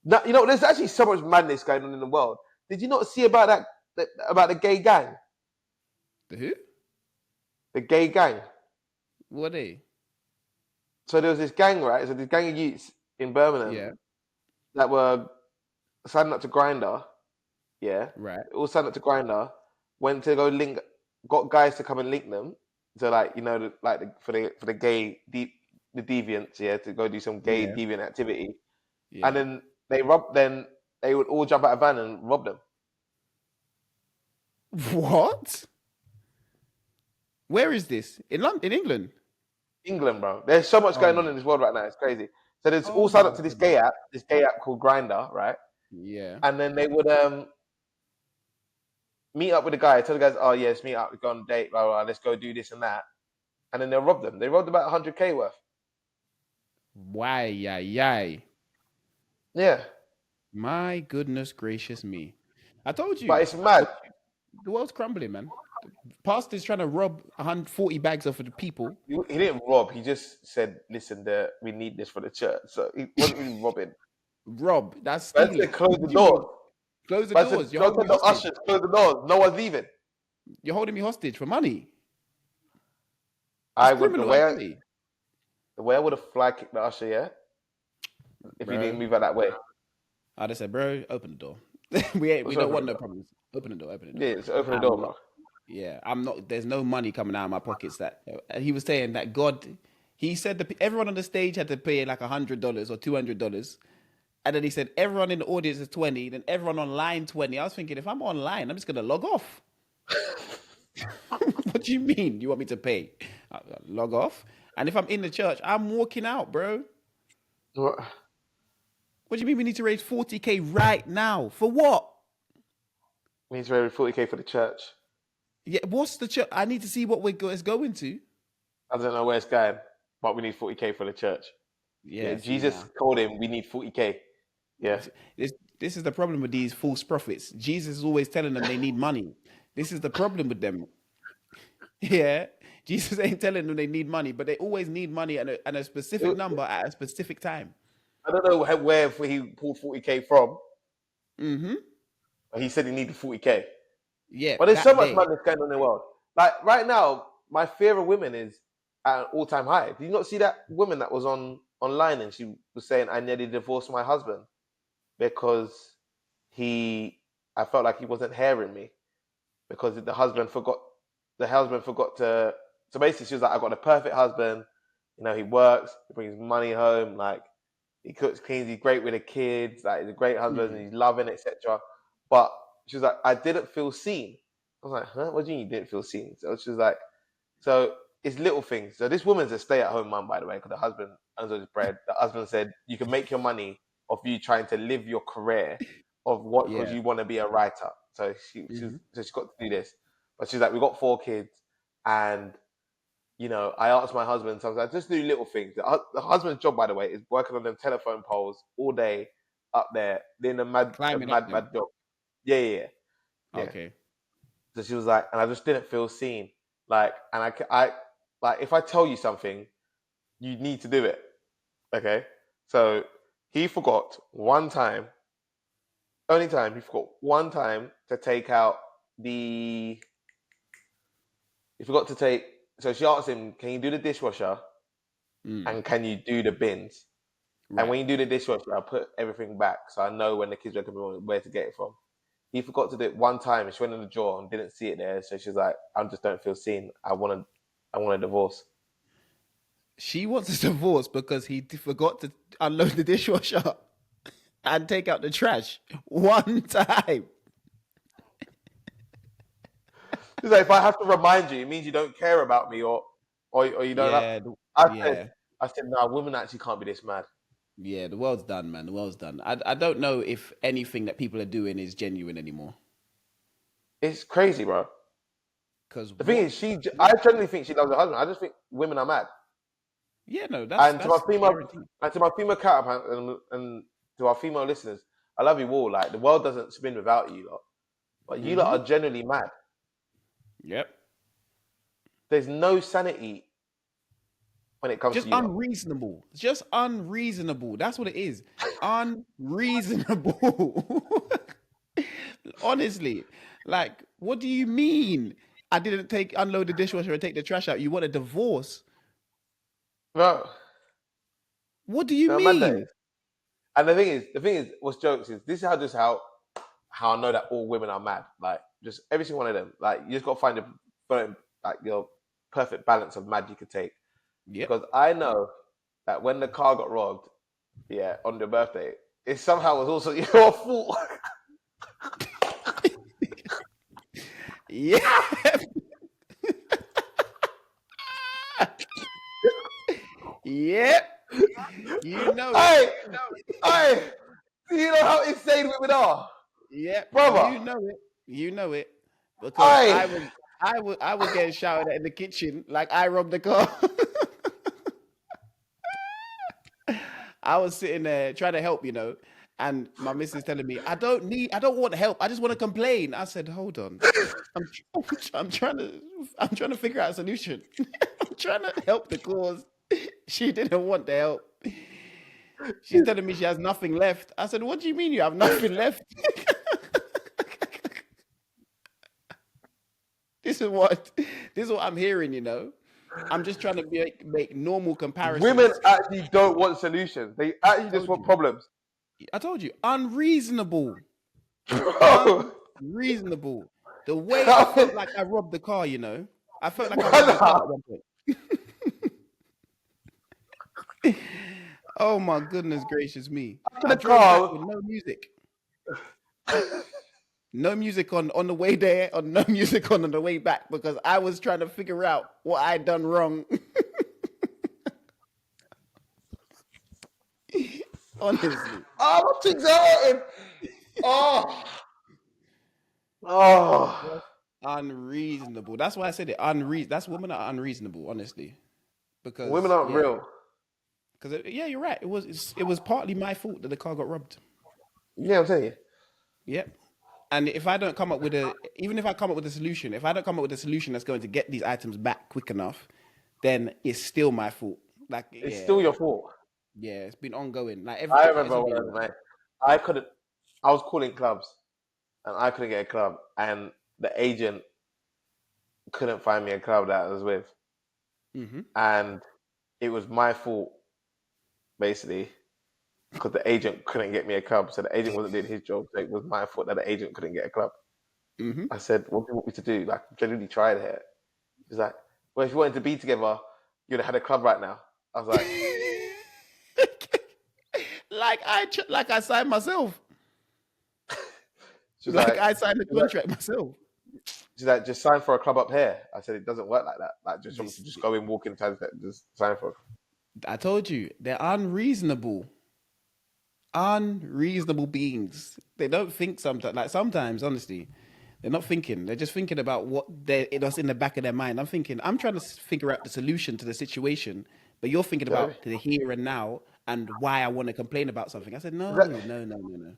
Now, you know, there's actually so much madness going on in the world. Did you not see about about the gay gang? The who? The gay gang. What are they? So there was this gang, right? So this gang of youths in Birmingham that were signing up to Grindr. Yeah. Right. All signed up to Grindr, went to go link, got guys to come and link them. So like, you know, for the gay the deviants, to go do some gay deviant activity. Yeah. And then they would all jump out of a van and rob them. What? Where is this? In London, in England? England, bro. There's so much Oh going on my, in this world right now. It's crazy. So there's all oh signed my up to goodness. this gay app called Grinder, right? Yeah. And then they would meet up with the guy, tell the guys, oh yeah, let's meet up, we go on a date, blah, blah, blah, let's go do this and that. And then they'll rob them. They robbed about 100K worth. Why, yay. Yeah. My goodness gracious me. I told But you, it's mad. the world's crumbling, man. The pastor's trying to rob 140 bags off of the people. He didn't rob. He just said, listen, we need this for the church. So he wasn't really robbing. Rob, that's Man stealing. said, close the What do you mean? doors. Close the Man said, doors. You're go holding tell me the hostage. ushers, close the doors. No one's leaving. You're holding me hostage for money. That's I would, criminal activity. the way I would have fly kicked the usher, yeah? If he didn't Bro, move out that way. I just said, bro, open the door. We Let's don't open want the no door. problems. Open the door, open the door. Yeah, just open the door, I'm bro. not, yeah, I'm not, there's no money coming out of my pockets that, he was saying that God, he said that everyone on the stage had to pay like $100 or $200. And then he said, everyone in the audience is 20, then everyone online 20. I was thinking, if I'm online, I'm just going to log off. What do you mean? You want me to pay? Log off. And if I'm in the church, I'm walking out, bro. What? What do you mean we need to raise 40K right now? For what? We need to raise 40K for the church. Yeah, what's the church? I need to see what it's going to. I don't know where it's going, but we need 40K for the church. Yeah, See, Jesus told him we need 40K. Yeah. This is the problem with these false prophets. Jesus is always telling them they need money. This is the problem with them. Yeah. Jesus ain't telling them they need money, but they always need money and a specific number at a specific time. I don't know where he pulled 40K from. Mm-hmm. But he said he needed 40K. Yeah. But there's so much day. madness going on in the world. Like right now, my fear of women is at an all-time high. Did you not see that woman that was online and she was saying, I nearly divorced my husband because I felt like he wasn't hearing me because the husband forgot to, so basically she was like, I got a perfect husband, he works, he brings money home, like he cooks, cleans, he's great with the kids, like he's a great husband, and he's loving, etc. But she was like, I didn't feel seen. I was like, huh? What do you mean you didn't feel seen? So she was like, so it's little things. So this woman's a stay-at-home mum, by the way, because the husband earns all his bread. The husband said, you can make your money off you trying to live your career of what, because you want to be a writer. So she got to do this. But she's like, we got 4 kids, and I asked my husband sometimes, just do little things. The husband's job, by the way, is working on them telephone poles all day up there, doing a mad job. Yeah. Okay. So she was like, and I just didn't feel seen. Like, and I like, if I tell you something, you need to do it. Okay. So he forgot one time, only time he forgot one time to take out he forgot to take. So she asked him, can you do the dishwasher? And can you do the bins? Right. And when you do the dishwasher, I put everything back so I know when the kids are coming home where to get it from. He forgot to do it one time, and she went in the drawer and didn't see it there. So she's like, I just don't feel seen. I want a divorce. She wants a divorce because he forgot to unload the dishwasher and take out the trash one time. She's like, if I have to remind you, it means you don't care about me or you don't. I said, no, women actually can't be this mad. Yeah, the world's done, man. The world's done. I don't know if anything that people are doing is genuine anymore. It's crazy, bro. Because the thing is, I generally think she loves her husband. I just think women are mad. Yeah, no, that's to my female counterpart and to our female listeners, I love you all. Like, the world doesn't spin without you lot, but you lot are generally mad. Yep. There's no sanity when it comes to you. Unreasonable. Just unreasonable. That's what it is. Unreasonable. Honestly. Like, what do you mean? I didn't unload the dishwasher and take the trash out. You want a divorce? No. What do you mean? And the thing is, what's jokes is this is how I know that all women are mad. Like, just every single one of them. Like, you just got to find your perfect balance of mad you could take. Yep. Because I know that when the car got robbed, on your birthday, it somehow was also your fault. Yeah. Yep. You know it. Hey, hey, do you know how insane women are, Yep. brother? You know it. You know it. Because Hey, I was getting shouted at in the kitchen like I robbed the car. I was sitting there trying to help, and my missus telling me, I don't want help. I just want to complain. I said, hold on. I'm I'm trying to figure out a solution. I'm trying to help the cause. She didn't want the help. She's telling me she has nothing left. I said, what do you mean you have nothing left? This is what I'm hearing. I'm just trying to make normal women comparisons. actually don't want solutions. They actually just Told want you. problems. I told you. Unreasonable. Bro, Unreasonable. The way I how, felt like I robbed the car, I felt like I robbed the car brother, at one point. Oh my goodness gracious me. after I the drove back car, with no music. No music on the way there, or no music on the way back, because I was trying to figure out what I'd done wrong. Honestly. oh, my cheeks are hurting. Oh, oh, Unreasonable. That's why I said it. That's women are unreasonable, honestly. women Because aren't yeah. real. Because yeah, you're right. It was partly my fault that the car got robbed. Yeah, I'm telling you. Yep. And if I don't come up with even if I come up with a solution, if I don't come up with a solution that's going to get these items back quick enough, then it's still my fault. Like, It's still yeah, your fault. yeah, it's been ongoing. Like, I it's remember been when a I was while. like, I was calling clubs and I couldn't get a club, and the agent couldn't find me a club that I was with, Mm-hmm. and it was my fault basically because the agent couldn't get me a club, so the agent wasn't doing his job. So it was my fault that the agent couldn't get a club. Mm-hmm. I said, "What do you want me to do?" Like, genuinely tried here. He's like, "Well, if you wanted to be together, you'd have had a club right now." I was like, Like I signed myself. "She's Like like, I signed the she's like, contract myself. she's like, just sign for a club up here." I said, "It doesn't work like that. Like, just want me This, to just go in, walk in, just sign for." I told you, they're unreasonable. Unreasonable beings. They don't think sometimes. Like sometimes, honestly, they're not thinking. They're just thinking about what's in the back of their mind. I'm trying to figure out the solution to the situation, but you're thinking Do you know what I about the here and now and why I want to complain about something. I said, no, mean? no, no, no, no.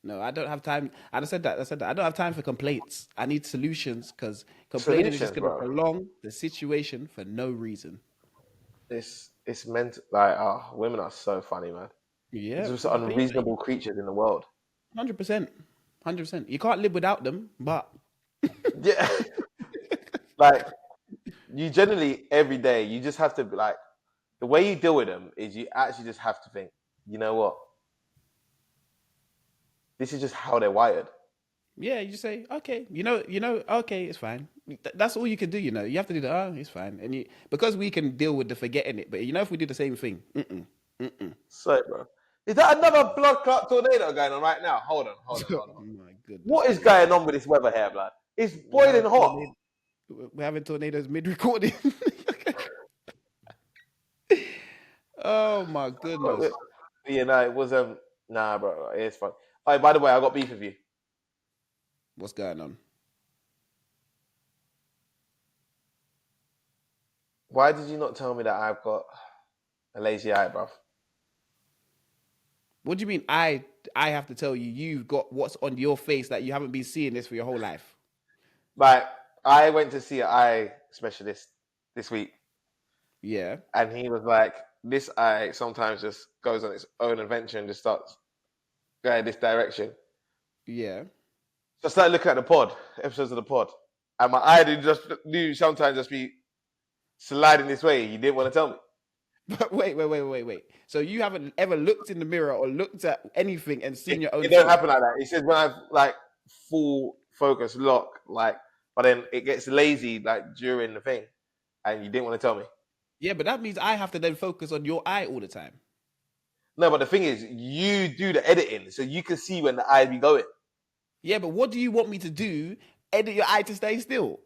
No, I don't have time. I said that. I said that. I don't have time for complaints. I need solutions because complaining is just Solutions, going to bro. prolong the situation for no reason. It's meant like, oh, women are so funny, man. It's Yeah, just but you know, unreasonable creatures in the world. 100%, 100%. You can't live without them, but Yeah, like you generally every day you just have to be like the way you deal with them is you actually just have to think, you know what? This is just how they're wired. yeah, you just say, okay, okay, it's fine. That's all you can do. You have to do the, it's fine, and because we can deal with the forgetting it. But if we do the same thing, So, bro, is that another blood clot tornado going on right now? Hold on, hold on, oh hold on. my goodness What is gracious, going on with this weather here, blood? It's we're boiling having hot. tornado, we're having tornadoes mid recording. Oh my goodness, You know, it was nah, bro, it's fun. Oh, by the way, I got beef with you. what's going on? Why did you not tell me that I've got a lazy eye, bro? What do you mean? I have to tell you, you've got what's on your face that you haven't been seeing this for your whole life. Like, I went to see an eye specialist this week, Yeah, and he was like, "This eye sometimes just goes on its own adventure and just starts going this direction." yeah. So I started looking at the pod, episodes of the pod, and my eye did just knew sometimes just be sliding this way. He didn't want to tell me. But wait. So you haven't ever looked in the mirror or looked at anything and seen your own It don't face? happen like that. He says when I've like full focus lock, like, but then it gets lazy like during the thing, and you didn't want to tell me. Yeah, but that means I have to then focus on your eye all the time. No, but the thing is, you do the editing, so you can see when the eye be going. Yeah, but what do you want me to do edit your eye to stay still.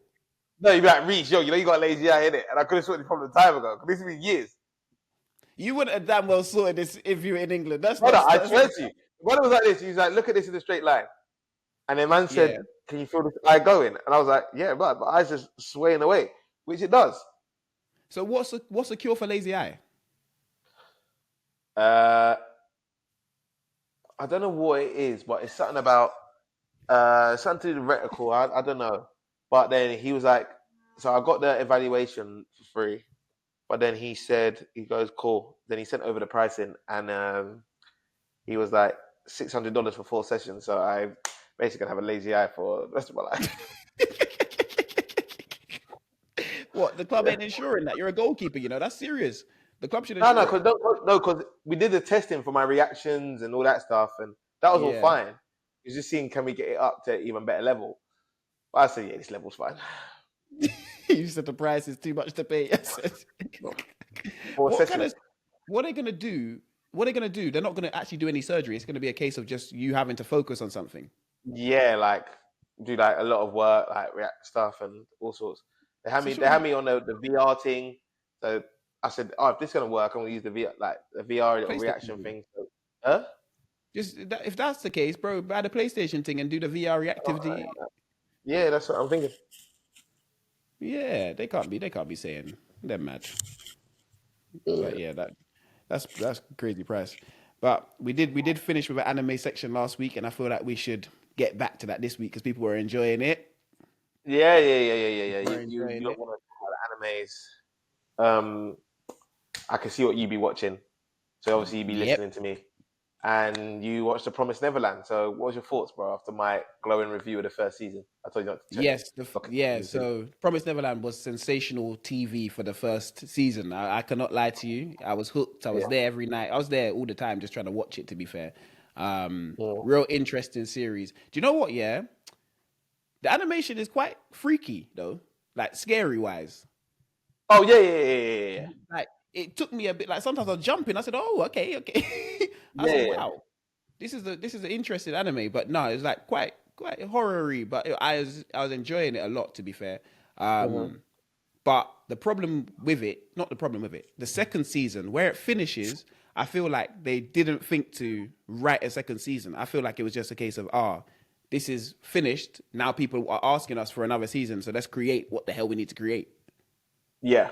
No, you'd be like, Reach, yo, you know you got a lazy eye in it, and I could have sorted the problem time ago. Because this has been years. You wouldn't have damn well sorted this if you were in England. That's Brother, not. I swear to you. When it was like this, he was like, look at this in a straight line. And the man said, Yeah. can you feel this eye going? And I was like, yeah, but my eye's just swaying away, which it does. So what's the cure for lazy eye? I don't know what it is, but it's something about something to do with reticle. I don't know. But then he was like, so I got the evaluation for free. But then he said, he goes, cool. Then he sent over the pricing, and he was like $600 for 4 sessions. So I basically gonna have a lazy eye for the rest of my life. What, the club ain't insuring that? You're a goalkeeper, you know, that's serious. The club should No, insure it. because we did the testing for my reactions and all that stuff, and that was all Yeah. fine. It's just seeing, can we get it up to even better level? But I said, yeah, this level's fine. You said the price is too much to pay. Four sessions. What are they gonna do? What are they gonna do? They're not gonna actually do any surgery. It's gonna be a case of just you having to focus on something. Yeah, like do like a lot of work, like react stuff and all sorts. They had So me. They surely, had me on the VR thing. So I said, oh, if this is gonna work, I'm gonna use the VR little PlayStation reaction thing. thing. So, huh? Just that, if that's the case, bro, buy the PlayStation thing and do the VR reactivity. Yeah, that's what I'm thinking. Yeah, they can't be saying they're mad. But yeah, that's crazy price. But we did finish with an anime section last week, and I feel like we should get back to that this week because people were enjoying it. Yeah. We're You enjoying don't it. want to talk about animes. I can see what you be watching. So obviously you be Yep. listening to me. And you watched The Promised Neverland. So what was your thoughts, bro, after my glowing review of the first season? I told you not to check. Yes, So Promised Neverland was sensational TV for the first season. I cannot lie to you. I was hooked. I was there every night. I was there all the time, just trying to watch it. To be fair, real interesting series. Do you know what? Yeah, the animation is quite freaky though, like scary wise. Oh yeah. Like it took me a bit. Like sometimes I was jumping. I said, "Oh, okay." I said, Yeah. "Wow, this is an interesting anime." But no, it's like quite horror-y. But I was enjoying it a lot. To be fair, but the problem with it, not the problem with it, the second season where it finishes, I feel like they didn't think to write a second season. I feel like it was just a case of this is finished. Now people are asking us for another season, so let's create what the hell we need to create. Yeah.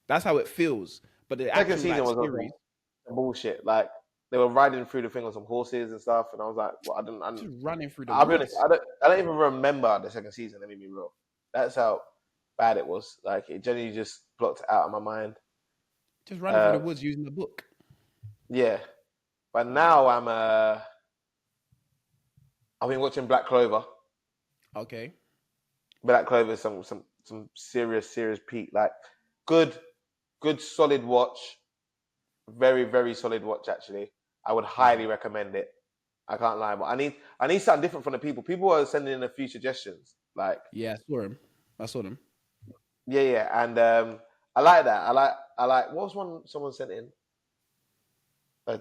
That's how it feels. But the Second actual season was series, bullshit. Like they were riding through the thing on some horses and stuff, and I was like, well, just running through the I'll be honest, woods. I don't even remember the second season, let me be real. That's how bad it was. Like it genuinely just blocked it out of my mind. Just running through the woods using the book. Yeah. But now I've been watching Black Clover. Okay. Black Clover is some serious peak. Like good solid watch. Very, very solid watch actually. I would highly recommend it. I can't lie, but I need something different from the people. People are sending in a few suggestions. Like Yeah, I saw them. yeah. And I like that. I like what was one someone sent in?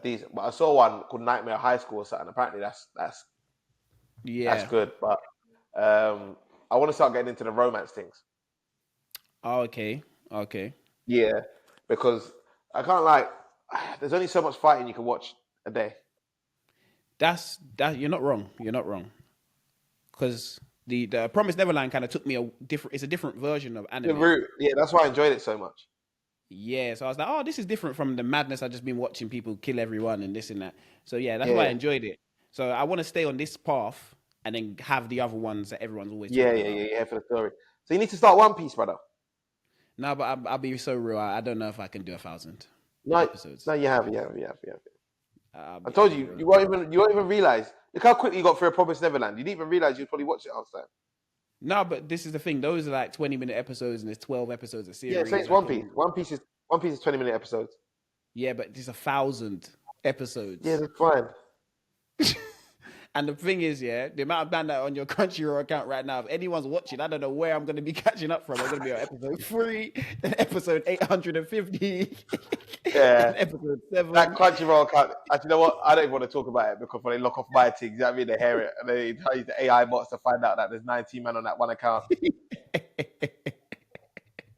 Decent. But I saw one called Nightmare High School or something. Apparently that's good. But I want to start getting into the romance things. Oh, okay. Yeah. Because I can't like there's only so much fighting you can watch a day. That you're not wrong. Because the Promised Neverland kind of took me it's a different version of The anime. route. Yeah, that's why I enjoyed it so much. Yeah, so I was like, oh, this is different from the madness I've just been watching people kill everyone and this and that. So yeah, that's why I enjoyed it. So I want to stay on this path and then have the other ones that everyone's always talking about. Yeah, for the story. So you need to start One Piece, brother. No, but I'll be so real. I don't know if I can do 1,000 episodes. No, you have. I told you, you won't even realize. Look how quickly you got through a Promised Neverland. You didn't even realize you'd probably watch it last time. No, but this is the thing. Those are like 20-minute episodes, and there's 12 episodes a series. Yeah, so it's One Piece. One Piece is 20-minute episodes. Yeah, but there's 1,000 episodes. Yeah, that's fine. And the thing is, yeah, the amount of band that on your Crunchyroll account right now, if anyone's watching, I don't know where I'm going to be catching up from. I'm going to be on episode 3, then episode 850. Yeah. Episode That 7. Crunchyroll account, actually, you know what? I don't even want to talk about it because when they lock off my things, you know what I mean? They hear it and they try to use the AI bots to find out that there's 19 men on that one account.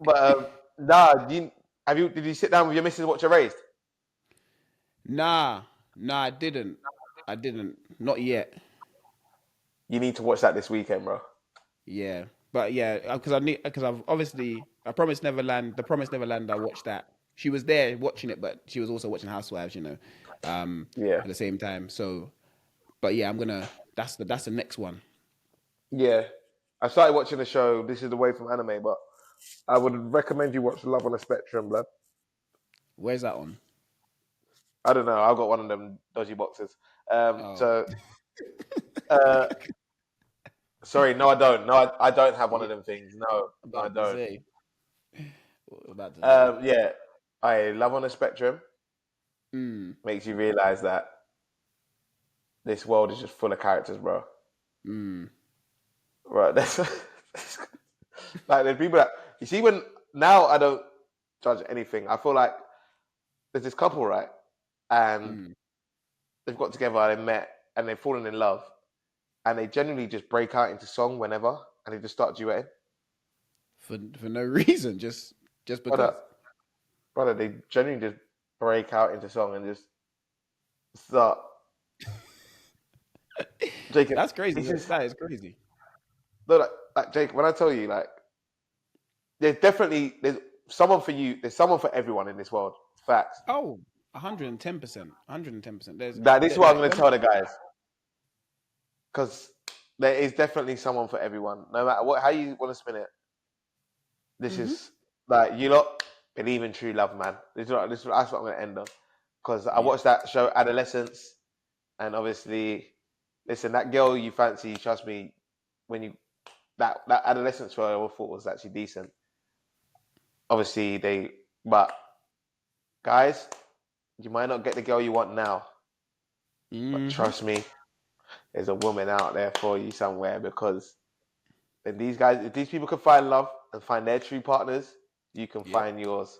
But nah, did you sit down with your missus and watch Erased? Nah, I didn't. Not yet. You need to watch that this weekend, bro. Yeah, but yeah, because I've obviously I promised Neverland. The Promised Neverland. I watched that. She was there watching it, but she was also watching Housewives. Yeah. At the same time. So, but yeah, I'm gonna. That's the next one. Yeah. I started watching the show. This is away from anime, but I would recommend you watch Love on the Spectrum, blood. Where's that on? I don't know. I've got one of them dodgy boxes. Oh, Uh, sorry, no, I don't. No, I don't have one of them things. No, no, I about to don't. say. About to say. Yeah, I Love on the Spectrum Mm, makes you realize that this world is just full of characters, bro. mm. Right, that's like there's people that you see when now I don't judge anything. I feel like there's this couple, right, and Mm. they've got together, they met, and they've fallen in love, and they genuinely just break out into song whenever, and they just start duetting. For no reason, just because. Brother, brother, they genuinely just break out into song and just start. Jacob, That's crazy. this is That is crazy. no, like Jake. When I tell you, like, there's someone for you. There's someone for everyone in this world. Facts. Oh, 110%. 110%. Now, this is what I'm Like going to when. tell the guys because there is definitely someone for everyone. No matter what, how you want to spin it. This Mm-hmm. is like you lot believe in true love, man. That's what I'm going to end on because I Yeah. watched that show Adolescence, and obviously, listen, that girl you fancy, trust me, when you that Adolescence show I thought was actually decent. Obviously, but guys, you might not get the girl you want now, but Mm-hmm. trust me, there's a woman out there for you somewhere because if these people can find love and find their true partners, you can Yep. find yours.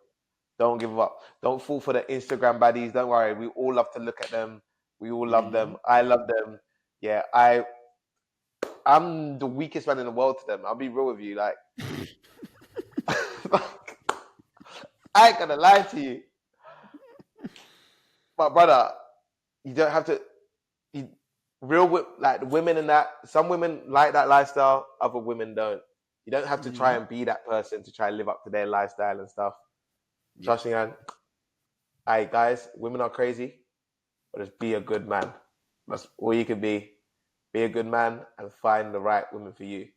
Don't give up. Don't fall for the Instagram baddies. Don't worry. We all love to look at them. We all love them. I love them. Yeah, I'm the weakest man in the world to them. I'll be real with you. Like, I ain't gonna lie to you. But brother, you don't have to. You, like the women in that. Some women like that lifestyle. Other women don't. You don't have to try and be that person to try and live up to their lifestyle and stuff. Yep. Trust me, man. Hey guys, women are crazy, but just be a good man. That's all you can be. Be a good man and find the right woman for you.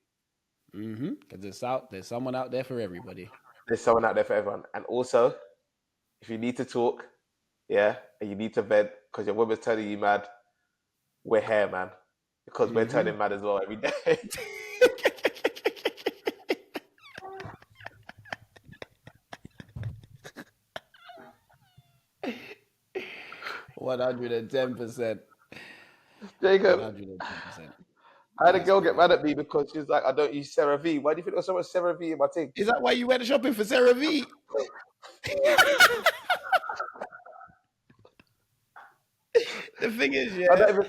Because there's someone out there for everybody. There's someone out there for everyone. And also, if you need to talk, yeah, and you need to vent because your woman's turning you mad, we're here, man. Because we're turning mad as well every day. $110%. Jacob, 110%. I had a That's girl get crazy. mad at me because she was like, I don't use CeraVe. Why do you think there's so much CeraVe in my thing? Is that why you went shopping for CeraVe? The thing is, I don't yeah. even.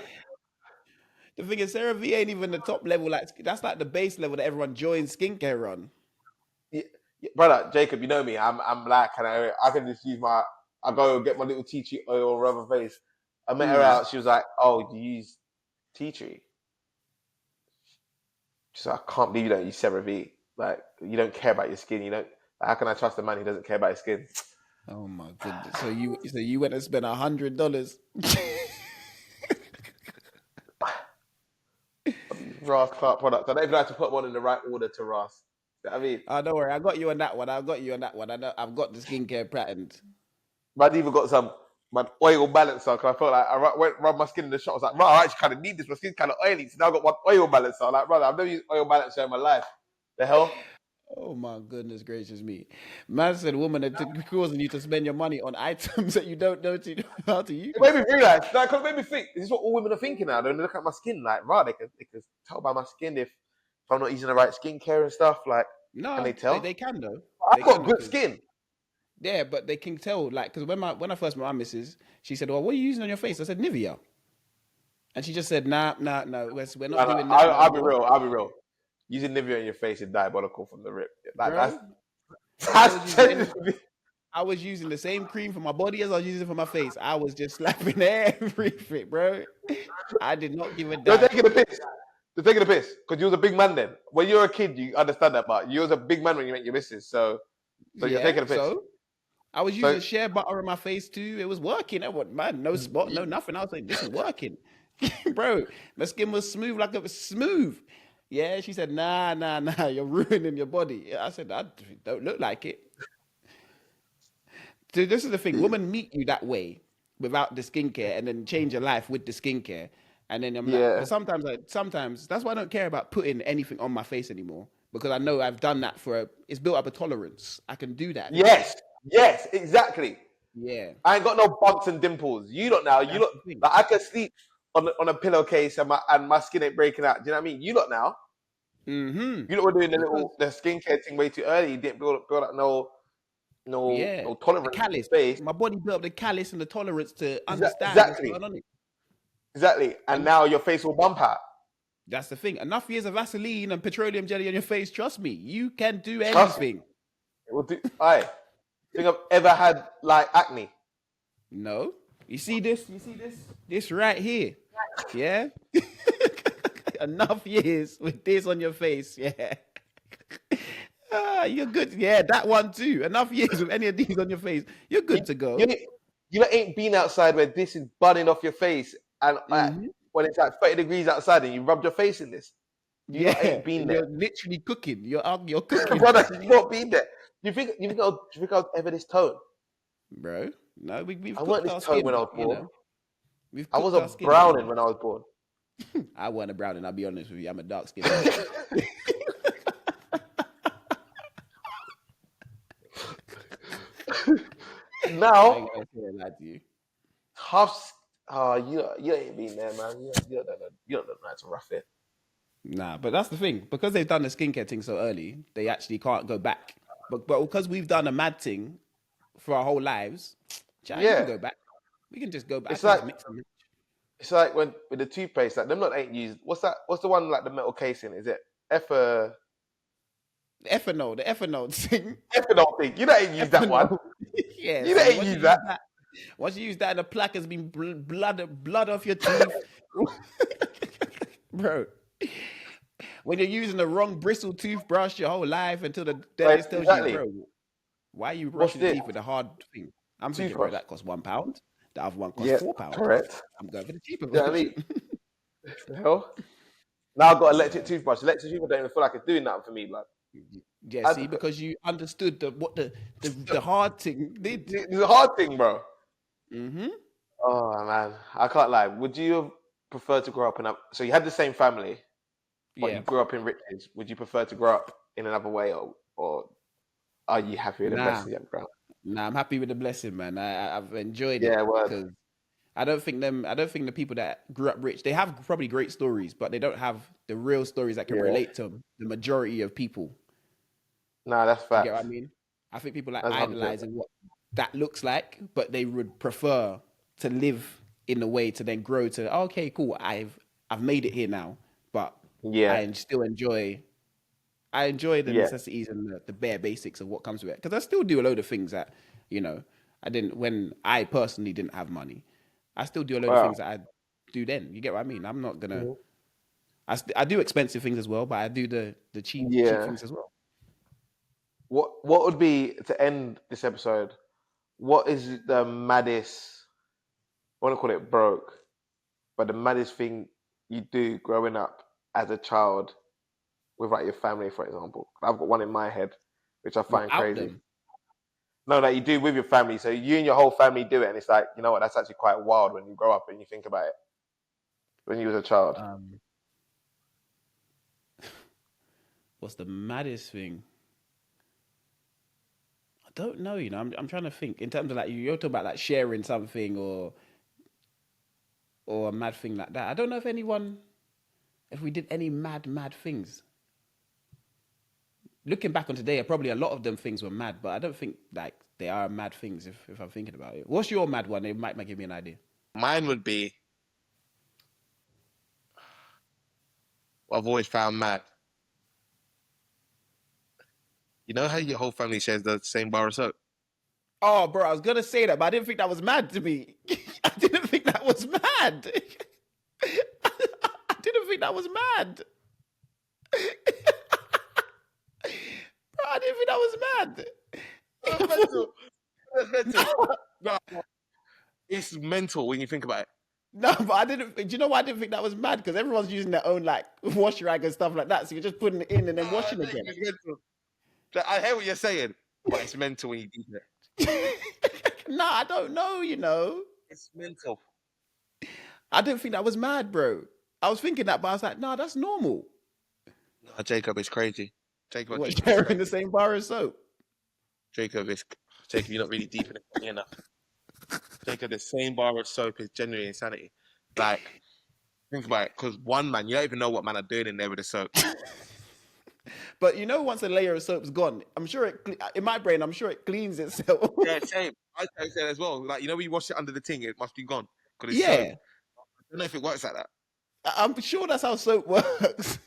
The thing is, CeraVe ain't even the top level. Like that's like the base level that everyone joins skincare on. Brother, Jacob, you know me. I'm black and I can just use I go get my little tea tree oil, rub her face. I met her out. She was like, "Oh, you use tea tree?" She's like, "I can't believe you don't use CeraVe. Like, you don't care about your skin. You don't. How can I trust a man who doesn't care about his skin?" Oh my goodness! So you went and spent $100. Ross Clark products. I don't even have to put one in the right order to Ross. You know what I mean, Oh, don't worry, I got you on that one. I got you on that one. I know I've got the skincare patterned. I've even got some my oil balancer because I felt like went rub my skin in the shop. I was like, "Bro, I actually kind of need this. My skin's kind of oily." So now I've got one oil balancer. Like, brother, I've never used oil balancer in my life. The hell? Oh my goodness gracious me! Man said, "Woman, that causing you to spend your money on items that you don't know how to It made use." me realize, like, it made me think, this is what all women are thinking now. They look at my skin, like, right, they can tell by my skin if I'm not using the right skincare and stuff. Like, can No, they tell? they can though. They I've can got good because skin. Yeah, but they can tell, like, because when I first met my missus, she said, "Well, what are you using on your face?" I said, "Nivea," and she just said, "Nah, nah, no, we're not No, no, doing that no I'll be more, real. I'll be real. Using Nivea in your face is diabolical from the rip. Like bro." I was that's using the genuinely. I was using the same cream for my body as I was using for my face. I was just slapping everything, bro. I did not give a You're damn. taking the piss. You're taking the piss because you was a big man then. When you're a kid, you understand that, but you was a big man when you met your missus. So you're Yeah, taking the piss. so I was So using shea butter on my face too. It was working. It was man, no spot, no you- nothing. I was like, this is working, bro. My skin was smooth like it was smooth. Yeah, she said, nah, nah, nah, you're ruining your body. I said, I don't look like it. So this is the thing: women meet you that way without the skincare, and then change your life with the skincare. And then I'm like, yeah. but sometimes that's why I don't care about putting anything on my face anymore because I know I've done that it's built up a tolerance. I can do that now. Yes. Yes. Exactly. Yeah, I ain't got no bumps and dimples. You lot now. You that's lot the thing. like I can sleep on a pillowcase and my skin ain't breaking out. Do you know what I mean? You lot now. Mm-hmm. You lot were doing Because the skincare thing way too early. You didn't build up yeah, no the tolerance callus. space. My body built up the callus and the tolerance to understand what's Exactly. going on. Exactly. And And now your face will bump out. that's the thing. Enough years of Vaseline and petroleum jelly on your face. Trust me, you can do Trust me. anything. It will do. I think I've ever had like acne. No. You see this? You see this? This right here. Yeah. Enough years with this on your face. Yeah. You're good. Yeah, that one too. Enough years with any of these on your face. You're You, good to go. you, you ain't been outside where this is budding off your face and Hmm. when it's like 30 degrees outside and you rubbed your face in this. You lot Yeah. ain't been And there. you're literally cooking. You're cooking. Brother, you not been there. You think I was ever this tone? Bro. No, we've I weren't cooked this our tone skin, when I but was you born. know, we've I was cooked a our skin, but you browning know. when I was born. I wasn't a brown, and I'll be honest with you, I'm a dark skinned man. I Now, ain't gonna say that to you. half. Oh, you ain't been there, man. You don't know how to rough it. Nah, but that's the thing. Because they've done the skincare thing so early, they actually can't go back. But because we've done a mad thing for our whole lives, chat, you can Yeah, go back. We can just go back. I it's can just like mix them. it's like when with the toothpaste, like them not ain't used. What's that? What's the one like the metal casing? Is it The ethanol thing. ethanol thing? You don't ain't use that one. Ethanol. Yeah, You don't see, ain't use that. once you use that, and the plaque has been blood off your teeth, bro. When you're using the wrong bristle toothbrush your whole life until the Right, dentist tells you, exactly. bro, why are you What's brushing your this? teeth with a hard thing? I'm thinking, bro, Toothbrush. that costs £1. The other one costs Yeah, £4. correct. I'm going for the cheaper You know what I version. mean? The hell? Now I've got electric toothbrush. Electric toothbrush don't even feel like it's doing nothing for me. Like, Yeah, I, see, because you understood what the hard thing did. it's a hard thing, bro. Mm-hmm. Oh man, I can't lie. Would you have preferred to grow up in a? So you had the same family, but you Yeah. grew up in riches. Would you prefer to grow up in another way, or are you happy with the Nah, blessings you have grown up? nah, I'm happy with the blessing, man. I've enjoyed it Yeah, word. because I don't think the people that grew up rich, they have probably great stories, but they don't have the real stories that can Yeah. relate to the majority of people. Nah, that's Do you get what facts. I mean? I think people like That's 100%. idolizing what that looks like, but they would prefer to live in a way to then grow to, "Oh, okay, cool, I've made it here now, but Yeah, still I enjoy the yeah, necessities and the bare basics of what comes with it. Because I still do a load of things that, you know, I didn't when I personally didn't have money. I still do a load of wow. things that I do then. You get what I mean? I'm not gonna. Mhm. I do expensive things as well, but I do the cheap Yeah. things as well. What would be to end this episode? What is the maddest? I want to call it broke, but the maddest thing you do growing up as a child with like your family, for example. I've got one in my head, which I find Without crazy. them, No, that you do with your family. So you and your whole family do it, and it's like, you know what? That's actually quite wild when you grow up and you think about it. When you was a child, um, what's the maddest thing? I don't know. You know, I'm trying to think in terms of like you're talking about like sharing something or a mad thing like that. I don't know if we did any mad things. Looking back on today, probably a lot of them things were mad, but I don't think like they are mad things if I'm thinking about it. What's your mad one? It might give me an idea. Mine would be what I've always found mad. You know how your whole family shares the same bar of soap? Oh, bro, I was gonna say that, but I didn't think that was mad to me. I didn't think that was mad. I didn't think that was mad. Bro, I didn't think that was mad. That's mental. That's mental. No, it's mental when you think about it. No, but I didn't. Do you know why I didn't think that was mad? Because everyone's using their own like wash rag and stuff like that, so you're just putting it in and then washing I think again. it's mental. I hear what you're saying, but it's mental when you do it. Nah, I don't know. You know, It's mental. I didn't think that was mad, bro. I was thinking that, but I was like, nah, that's normal. No, Jacob is crazy. Jacob, What, is sharing crazy. the same bar of soap? Jacob, you're not really deep in it enough. Jacob, the same bar of soap is genuine insanity. Like, think about it, because one man, you don't even know what man are doing in there with the soap. But you know, once a layer of soap's gone, I'm sure in my brain, I'm sure it cleans itself. Yeah, same. I say as well. Like, you know, when you wash it under the thing, it must be gone because it's Yeah, soap. I don't know if it works like that. I'm sure that's how soap works.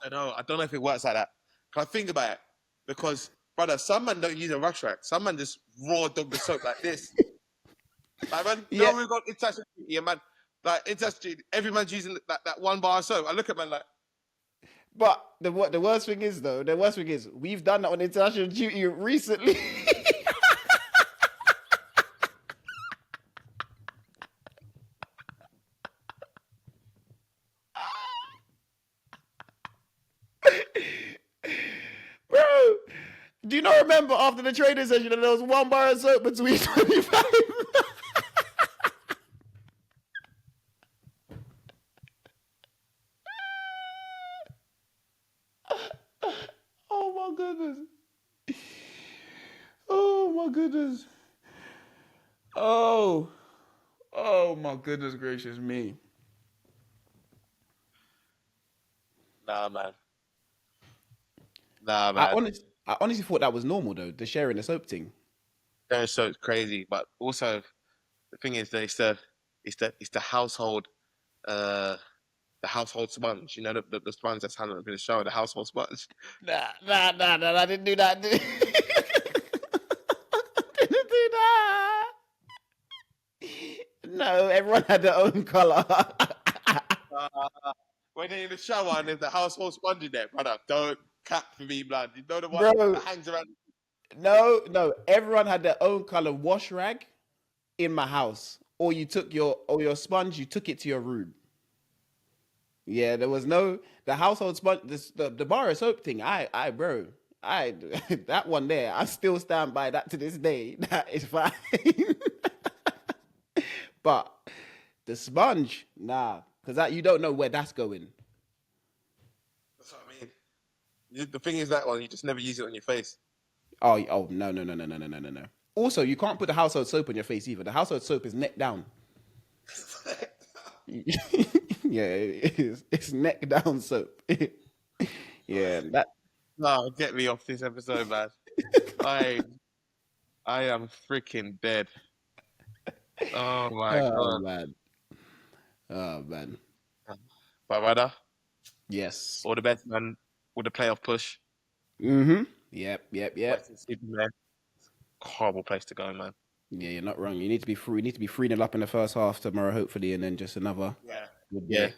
I don't know if it works like that. Can I think about it? Because, brother, some man don't use a rush rack. Some man just raw dog the soap like this. Like, man, Yeah. no, we've got international duty, yeah, man. Like, international duty, every man's using that one bar of soap. I look at man like, But the worst thing is though, we've done that on international duty recently. Bro, do you not remember after the training session that there was one bar of soap between 25? Oh my goodness. Oh my goodness. Oh my goodness gracious me. nah, man. I honestly thought that was normal though, the sharing the soap thing. That soap's crazy, but also the thing is that it's the household the household sponge. You know the sponge that's handled in the show, the household sponge. Nah, I didn't do that. Didn't do that. No, everyone had their own color. When they're in the shower and there's the household sponge in there, brother, don't cap for me, blood. You know the one Bro, that hangs around. no, everyone had their own color wash rag in my house. Or you took your sponge, you took it to your room. Yeah, there was no the household sponge, the bar of soap thing. Bro, that one there. I still stand by that to this day. That is fine. But the sponge, nah, because that you don't know where that's going. That's what I mean. The thing is that one, you just never use it on your face. Oh, no. Also, you can't put the household soap on your face either. The household soap is neck down. Yeah, it is. It's neck down soap. Yeah, that. No, get me off this episode, man. I am freaking dead. Oh my Oh god. man. Oh man. But brother, Yes. all the best, man. With the playoff push. Mm-hmm. Yep. Western Superman. Horrible place to go, man. Yeah, you're not wrong. You need to be free. You need to be 3-0 up in the first half tomorrow, hopefully, and then just another good day.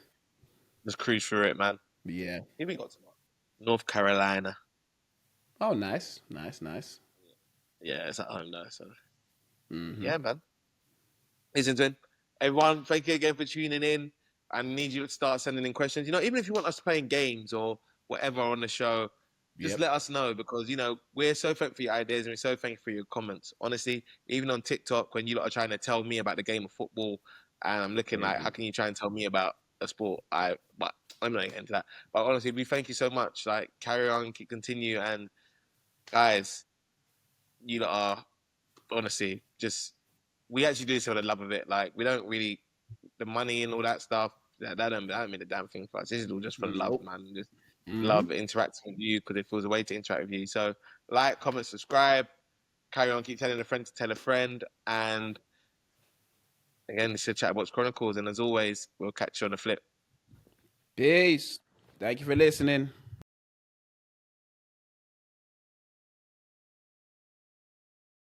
Just cruise through it, man. Yeah. Who we got tomorrow? North Carolina. Oh, nice. Yeah, it's at home though, so Mm-hmm. yeah, man. Listen to it. Everyone, thank you again for tuning in. I need you to start sending in questions. You know, even if you want us playing games or whatever on the show, just let us know because, you know, we're so thankful for your ideas and we're so thankful for your comments. Honestly, even on TikTok, when you lot are trying to tell me about the game of football and I'm looking like, how can you try and tell me about a sport? But I'm not getting into that. But honestly, we thank you so much. Like, carry on, continue. And guys, you lot are honestly just, we actually do this for the love of it. Like, we don't really, the money and all that stuff, that don't mean a damn thing for us. This is all just for love, man. Just love interacting with you because it feels a way to interact with you. So like, comment, subscribe. Carry on, keep telling a friend to tell a friend. And again, this is ChatterBox Chronicles. And as always, we'll catch you on the flip. Peace. Thank you for listening.